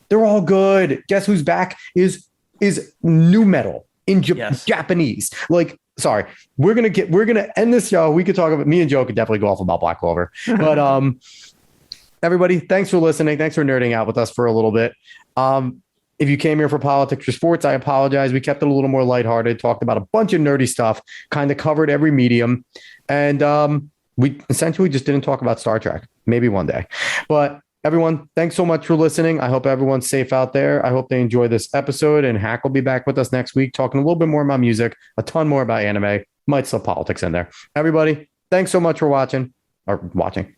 They're all good. Guess who's back is new metal in Japanese. Like, sorry, we're gonna end this show. We could talk about, me and Joe could definitely go off about Black Clover. But everybody, thanks for listening. Thanks for nerding out with us for a little bit. If you came here for politics or sports, I apologize. We kept it a little more lighthearted, talked about a bunch of nerdy stuff, kind of covered every medium. And we essentially just didn't talk about Star Trek. Maybe one day. But everyone, thanks so much for listening. I hope everyone's safe out there. I hope they enjoy this episode. And Hack will be back with us next week, talking a little bit more about music, a ton more about anime, might slip politics in there. Everybody, thanks so much for watching.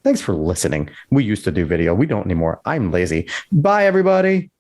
Thanks for listening. We used to do video. We don't anymore. I'm lazy. Bye, everybody.